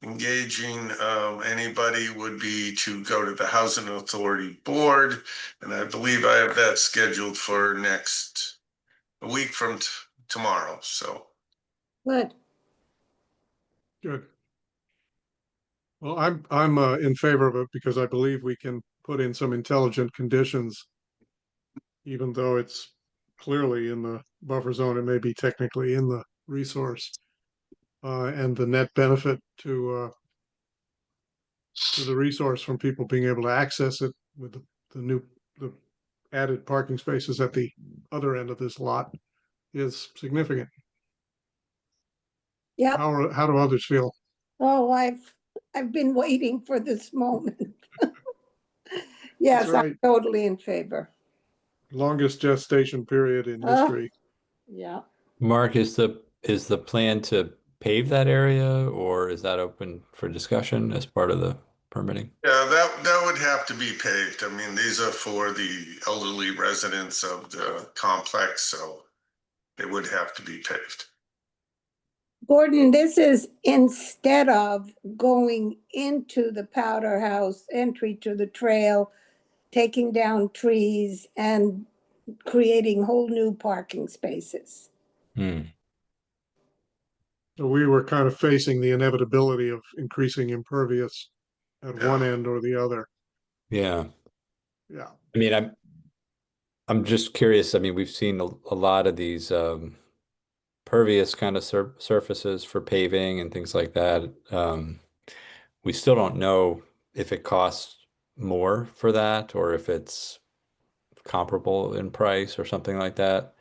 engaging anybody would be to go to the Housing Authority Board, and I believe I have that scheduled for a week from tomorrow. So Good. Good. Well, I'm in favor of it because I believe we can put in some intelligent conditions, even though it's clearly in the buffer zone. It may be technically in the resource, and the net benefit to the resource from people being able to access it with the added parking spaces at the other end of this lot is significant. Yep. How do others feel? Oh, I've been waiting for this moment. Yes, right. I'm totally in favor. Longest gestation period in history. Yeah. Mark, is the plan to pave that area, or is that open for discussion as part of the permitting? yeah, that would have to be paved. I mean, these are for the elderly residents of the complex, so it would have to be paved. Gordon, this is instead of going into the Powder House, entry to the trail, taking down trees and creating whole new parking spaces. So we were kind of facing the inevitability of increasing impervious at one end or the other. Yeah. Yeah. I mean, I'm just curious. I mean, we've seen a lot of these pervious kind of surfaces for paving and things like that. We still don't know if it costs more for that or if it's comparable in price or something like that.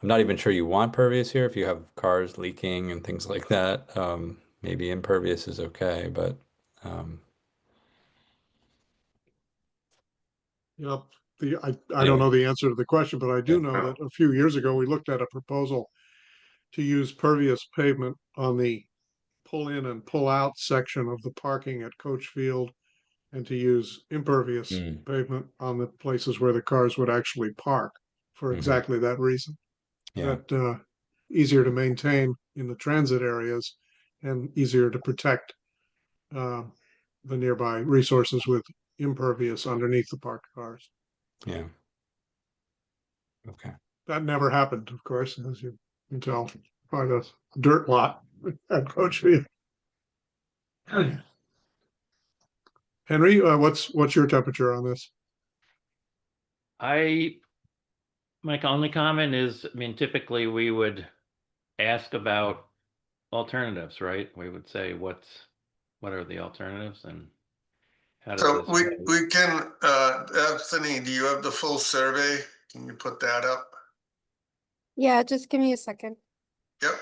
I'm not even sure you want pervious here if you have cars leaking and things like that. Maybe impervious is okay, but Yep. I don't know the answer to the question, but I do Yeah. know that a few years ago, we looked at a proposal to use pervious pavement on the pull in and pull out section of the parking at Coach Field, and to use impervious pavement on the places where the cars would actually park for exactly that reason. Yeah. That easier to maintain in the transit areas and easier to protect the nearby resources with impervious underneath the parked cars. Yeah. Okay. That never happened, of course, as you can tell by the dirt lot at Coach Field. Henry, what's your temperature on this? My only comment is, I mean, typically we would ask about alternatives, right? We would say, what are the alternatives and how does So this? we can, Anthony, do you have the full survey? Can you put that up? Yeah, just give me a second. Yep.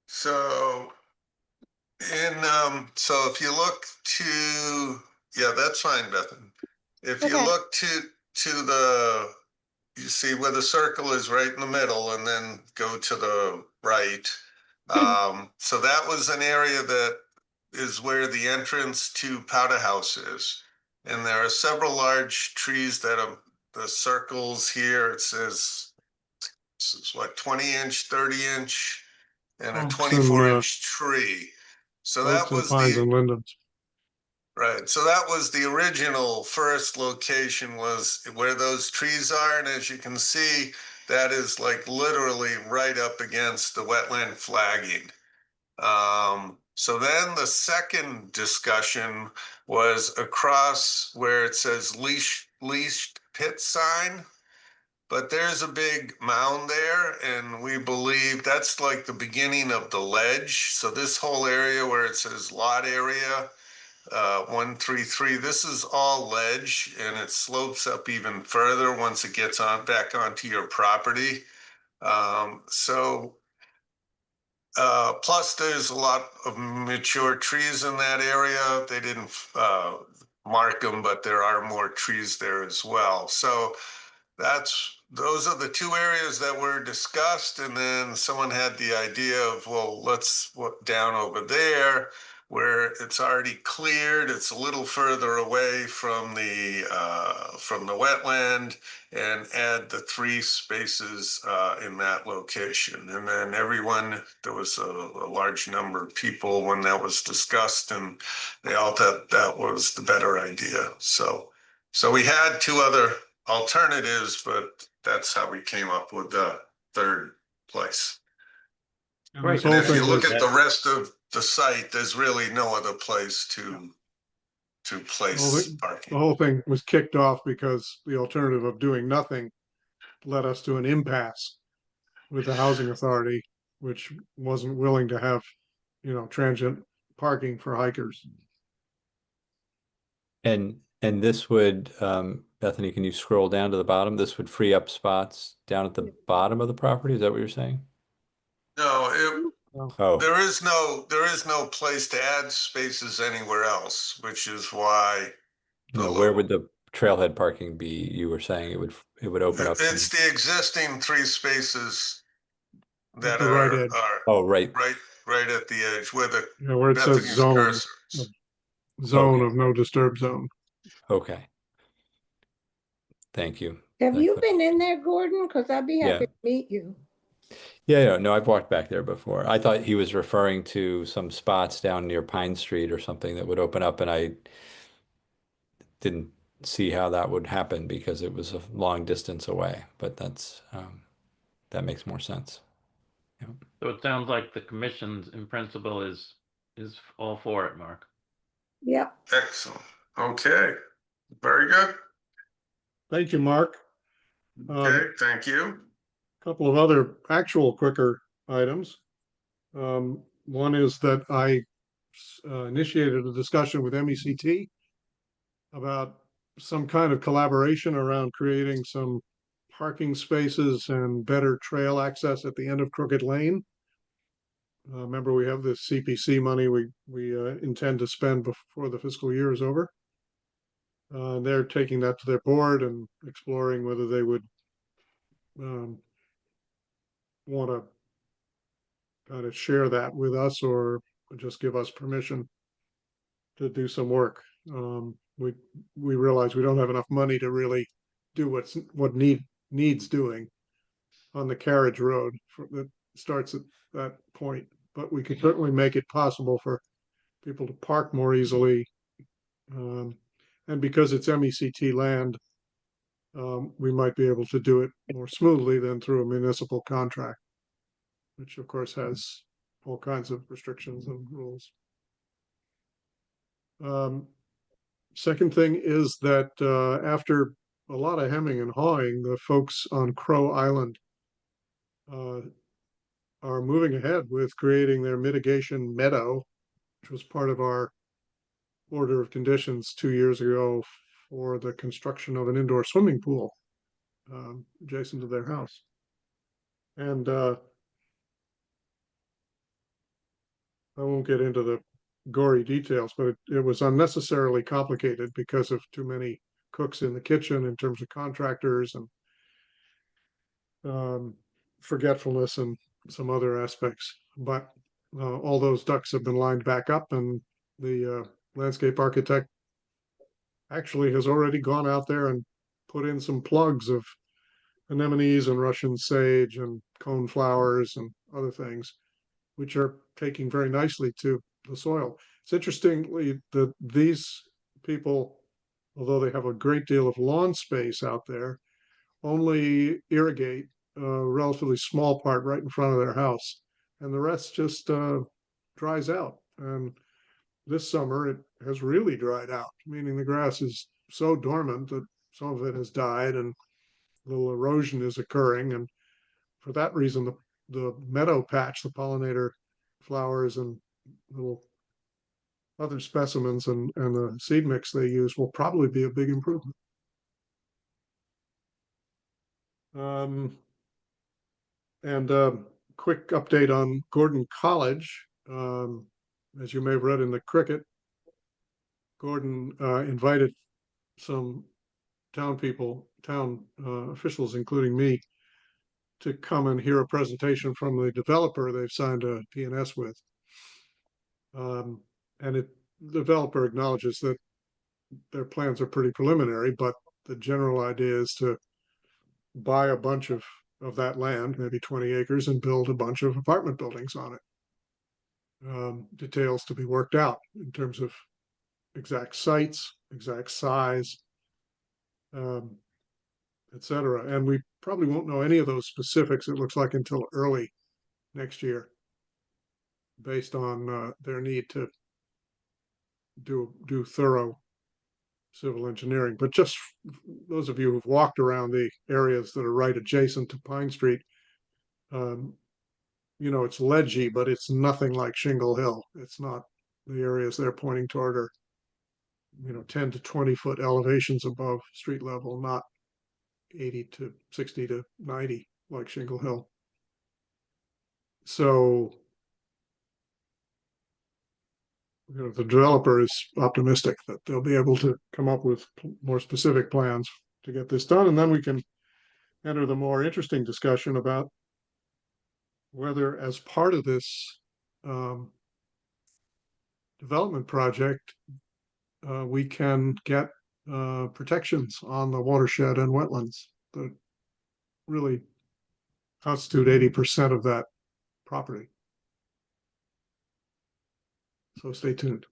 So so if you look to, yeah, that's fine, Bethan. If you Okay. look to you see where the circle is right in the middle and then go to the right. So that was an area that is where the entrance to Powder House is. And there are several large trees that are the circles here. It says, this is what, 20-inch, 30-inch, and a Oaks and, 24-inch tree. So that Oaks and was pines and lindens. right. So that was the original first location, was where those trees are. And as you can see, that is like literally right up against the wetland flagging. So then the second discussion was across where it says leashed pit sign. But there's a big mound there, and we believe that's like the beginning of the ledge. So this whole area where it says lot area, 133, this is all ledge, and it slopes up even further once it gets on back onto your property. Plus there's a lot of mature trees in that area. They didn't mark them, but there are more trees there as well. So those are the two areas that were discussed. And then someone had the idea of, well, let's down over there where it's already cleared. It's a little further away from the wetland, and add the 3 spaces in that location. And then there was a large number of people when that was discussed, and they all thought that was the better idea. So we had 2 other alternatives, but that's how we came up with the third place. And Right. this And whole if you thing look was, at the rest of the site, there's really no other place to place the parking. whole thing was kicked off because the alternative of doing nothing led us to an impasse with the housing authority, which wasn't willing to have, transient parking for hikers. And this would, Bethany, can you scroll down to the bottom? This would free up spots down at the bottom of the property. Is that what you're saying? No, Oh, there is no place to add spaces anywhere else, which is why no, where would the trailhead parking be? You were saying it would open up. it's the existing 3 spaces that The right are edge. Oh, right. right at the edge where the Where it says Bethany's zone, cursor is. zone Okay. of no disturb zone. Okay. Thank you. Have That you cl- been in there, Gordon? Because I'd be Yeah. happy to meet you. Yeah, no, I've walked back there before. I thought he was referring to some spots down near Pine Street or something that would open up, and I didn't see how that would happen because it was a long distance away, but that makes more sense. So it sounds like the commission's in principle is all for it, Mark. Yep. Excellent. Okay. Very good. Thank you, Mark. Okay, thank you. Couple of other actual quicker items. One is that I initiated a discussion with MECT about some kind of collaboration around creating some parking spaces and better trail access at the end of Crooked Lane. Remember, we have this CPC money we intend to spend before the fiscal year is over. They're taking that to their board and exploring whether they would want to kind of share that with us or just give us permission to do some work. We realize we don't have enough money to really do what needs doing on the carriage road that starts at that point, but we could certainly make it possible for people to park more easily. And because it's MECT land, we might be able to do it more smoothly than through a municipal contract, which of course has all kinds of restrictions and rules. Second thing is that after a lot of hemming and hawing, the folks on Crow Island are moving ahead with creating their mitigation meadow, which was part of our order of conditions 2 years ago for the construction of an indoor swimming pool adjacent to their house. And I won't get into the gory details, but it was unnecessarily complicated because of too many cooks in the kitchen in terms of contractors and forgetfulness and some other aspects. But all those ducks have been lined back up, and the landscape architect actually has already gone out there and put in some plugs of anemones and Russian sage and cone flowers and other things, which are taking very nicely to the soil. It's interestingly that these people, although they have a great deal of lawn space out there, only irrigate a relatively small part right in front of their house, and the rest just dries out. And this summer, it has really dried out, meaning the grass is so dormant that some of it has died and little erosion is occurring. And for that reason, the meadow patch, the pollinator flowers and little other specimens and the seed mix they use will probably be a big improvement. And quick update on Gordon College. As you may have read in the Cricket, Gordon invited some town officials, including me, to come and hear a presentation from the developer they've signed a P&S with. And the developer acknowledges that their plans are pretty preliminary, but the general idea is to buy a bunch of that land, maybe 20 acres, and build a bunch of apartment buildings on it. Details to be worked out in terms of exact sites, exact size, etc. And we probably won't know any of those specifics, it looks like, until early next year, based on their need to do thorough civil engineering. But just those of you who've walked around the areas that are right adjacent to Pine Street, you know, it's ledgy, but it's nothing like Shingle Hill. It's not, the areas they're pointing toward are, you know, 10 to 20 foot elevations above street level, not 80 to 60 to 90 like Shingle Hill. So, you know, the developer is optimistic that they'll be able to come up with more specific plans to get this done. And then we can enter the more interesting discussion about whether, as part of this development project, we can get protections on the watershed and wetlands that really constitute 80% of that property. So stay tuned.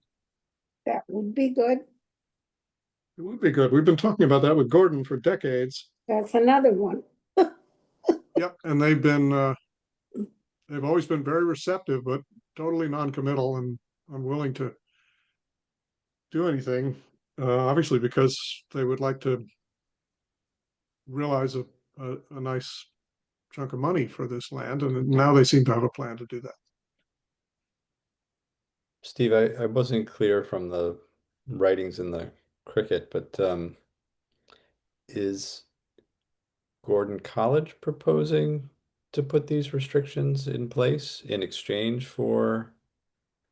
That would be good. It would be good. We've been talking about that with Gordon for decades. That's another one. Yep, and they've always been very receptive, but totally non-committal and unwilling to do anything. Obviously, because they would like to realize a nice chunk of money for this land, and now they seem to have a plan to do that. Steve, I wasn't clear from the writings in the Cricket, but is Gordon College proposing to put these restrictions in place in exchange for,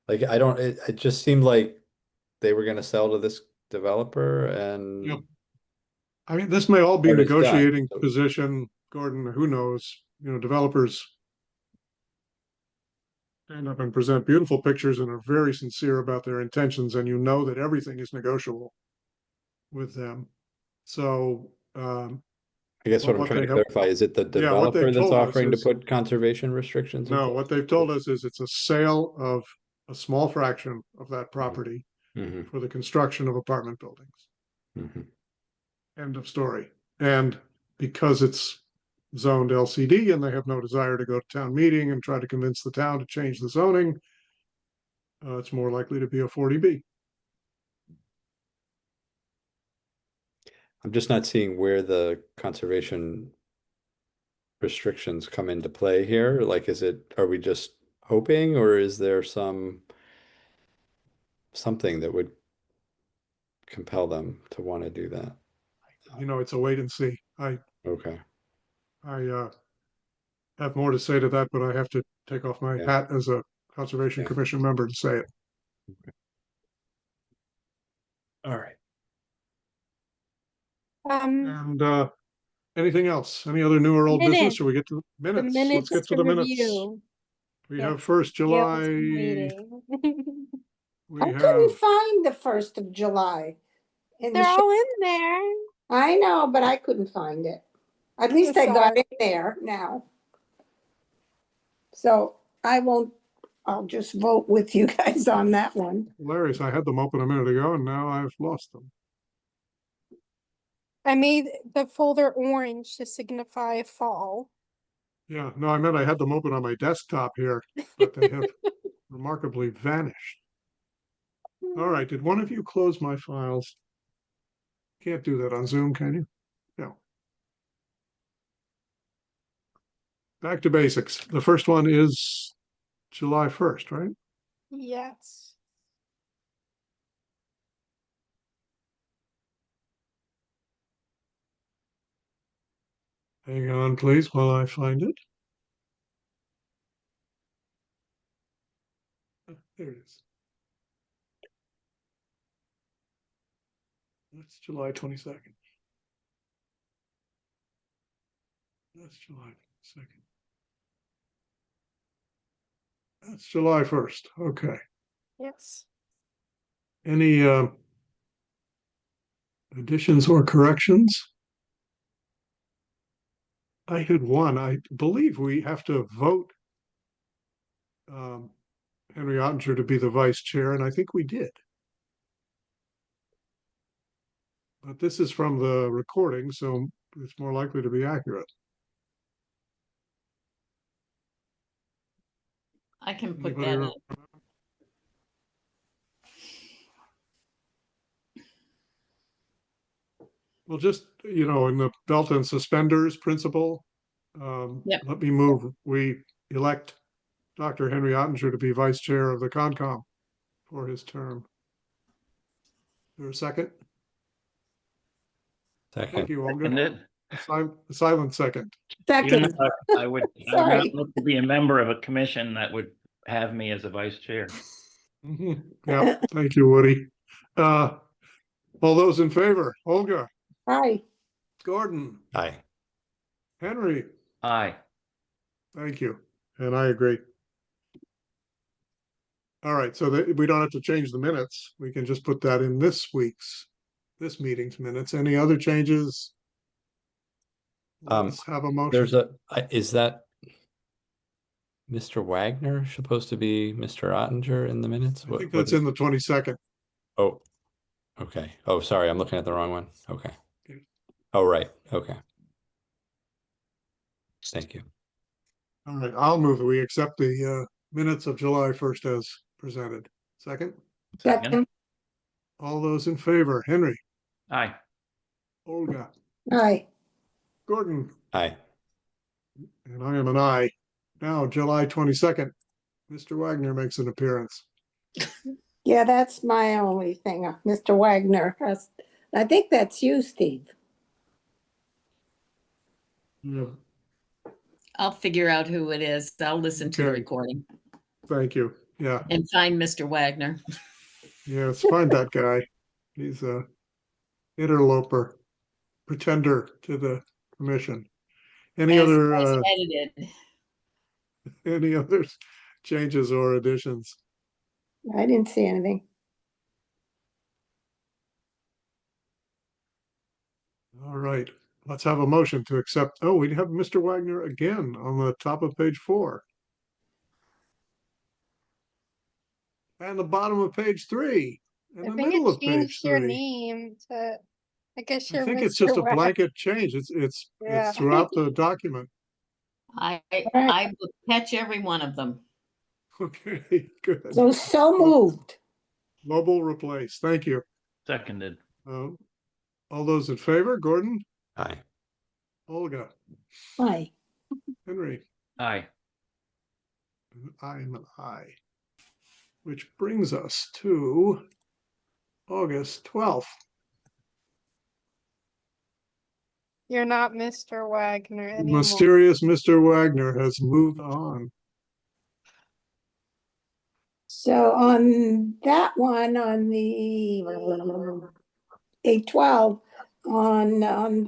like, it just seemed like they were going to sell to this developer and Yep. I mean, this may all be Or it's done. negotiating position, Gordon, who knows? You know, developers stand up and present beautiful pictures and are very sincere about their intentions, and you know that everything is negotiable with them. So, I guess what I'm what trying they to have- clarify is it the Yeah, what they've developer that's told us offering to is- put conservation restrictions? in no, place? what they've told us is it's a sale of a small fraction of that property Mhm, for the construction of apartment buildings. mhm. End of story. And because it's zoned LCD and they have no desire to go to town meeting and try to convince the town to change the zoning, it's more likely to be a 40B. I'm just not seeing where the conservation restrictions come into play here. Like, are we just hoping, or is there something that would compel them to want to do that? You know, it's a wait and see. Okay. I have more to say to that, but I have to take off my Yeah. hat as a Conservation Yeah. Commission member to say it. All right. And anything else? Any other new or old business? Minutes. Or we get to The minutes? Let's minutes get to to the minutes. review. We Yes, have first Gail's July. waiting. We I have, couldn't find the 1st of July. In the They're show. all in there. I know, but I couldn't find it. At least I got Sorry. it there now. So I'll just vote with you guys on that one. hilarious. I had them open a minute ago and now I've lost them. I made the folder orange to signify fall. Yeah, no, I meant I had them open on my desktop here, but they have remarkably vanished. All right, did one of you close my files? Can't do that on Zoom, can you? No. Back to basics. The first one is July 1st, right? Yes. Hang on, please, while I find it. There it is. That's July 22nd. That's July 2nd. That's July 1st. Okay. Yes. Any additions or corrections? I had one. I believe we have to vote Henry Ottinger to be the vice chair, and I think we did. But this is from the recording, so it's more likely to be accurate. I can put Anybody that in. remember? Well, just, in the belt and suspenders principle, Yep. let me move. We elect Dr. Henry Ottinger to be vice chair of the Concom for his term. Is there a second? Thank Second. you, Olga. Seconded. A silent second. Even Second, though I would Sorry. not look to be a member of a commission that would have me as a vice chair. Mhm. Yeah, thank you, Woody. All those in favor, Olga, aye. Gordon, Aye. Henry, Aye. thank you, and I agree. All right, so that we don't have to change the minutes. We can just put that in this meeting's minutes. Any other changes? Let's have a motion. Is that Mr. Wagner supposed to be Mr. Ottinger in the minutes? I think that's in the 22nd. Oh, okay. Oh, sorry, I'm looking at the wrong one. Okay. Okay. Oh, right. Okay. Thank you. All right, I'll move that we accept the minutes of July 1st as presented. Second, Second, all those in favor, Henry, Aye. Olga, aye. Gordon, Aye. and I am an aye. Now, July 22nd, Mr. Wagner makes an appearance. Yeah, that's my only thing. Mr. Wagner has, I think that's you, Steve. Yeah, I'll figure out who it is. I'll listen to the Okay. recording thank you. Yeah, and find Mr. Wagner. yes, find that guy. He's a interloper, pretender to the commission. Any As other edited. any other changes or additions? I didn't see anything. All right, let's have a motion to accept. Oh, we have Mr. Wagner again on the top of page 4. And the bottom of page 3. And I the think middle it of page changed your 3. name to, I guess I you're think it's Mr. just a Wag. blanket change. It's Yeah. throughout the document. I will catch every one of them. Okay, good. So moved. Mobile replace. Thank you. Seconded. All those in favor, Gordon, Aye. Olga, Aye. Henry, Aye. and I'm an aye. Which brings us to August 12th. You're not Mr. Wagner anymore. Mysterious Mr. Wagner has moved on. So on that one, on the 812, on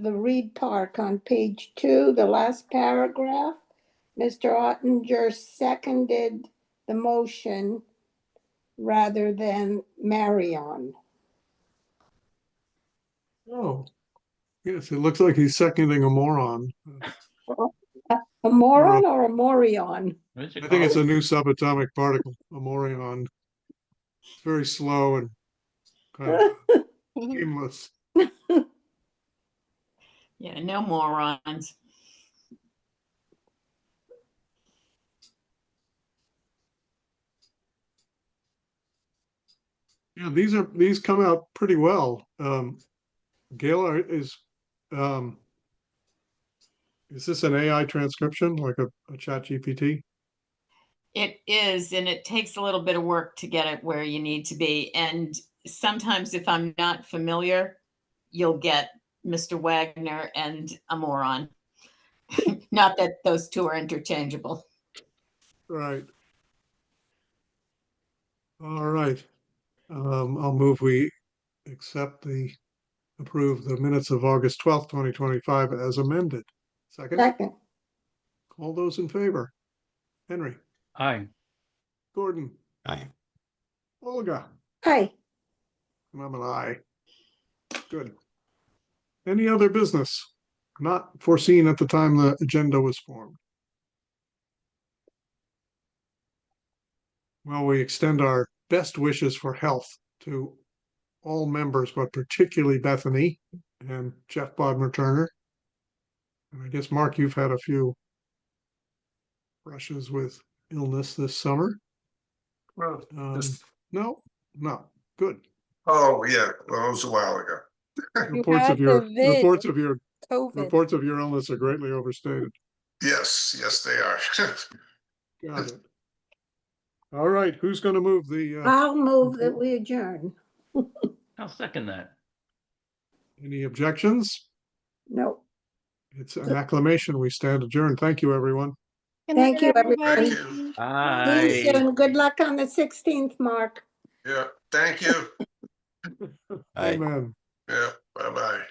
the Reed Park, on page 2, the last paragraph, Mr. Ottinger seconded the motion rather than Marion. Oh, yes, it looks like he's seconding a moron. A moron or a morion? What'd you I think call it's it? a new subatomic particle, a morion. It's very slow and kind of aimless. Yeah, no morons. Yeah, these come out pretty well. Gail, is this an AI transcription, like a chat GPT? It is, and it takes a little bit of work to get it where you need to be. And sometimes if I'm not familiar, you'll get Mr. Wagner and a moron. Not that those two are interchangeable. Right. All right. I'll move we approve the minutes of August 12th, 2025 as amended. Second, Second, all those in favor? Henry, Aye. Gordon, Aye. Olga, hi. and I'm an aye. Good. Any other business not foreseen at the time the agenda was formed? Well, we extend our best wishes for health to all members, but particularly Bethany and Jeff Bodmer Turner. And I guess, Mark, you've had a few brushes with illness this summer. Well, just- No, good. Oh, yeah, well, it was a while ago. Reports had of your the vid. reports of your COVID. reports of your illness are greatly overstated. Yes, they are. Got it. All right, who's going to move the? I'll move that we adjourn. I'll second that. Any objections? No, It's an acclamation. We stand adjourned. Thank you, everyone. Good Thank night, you, everybody. everybody. Thank you. see Aye. you soon. Good luck on the 16th, Mark. Yeah, thank you. Aye. Amen. Yeah, bye-bye.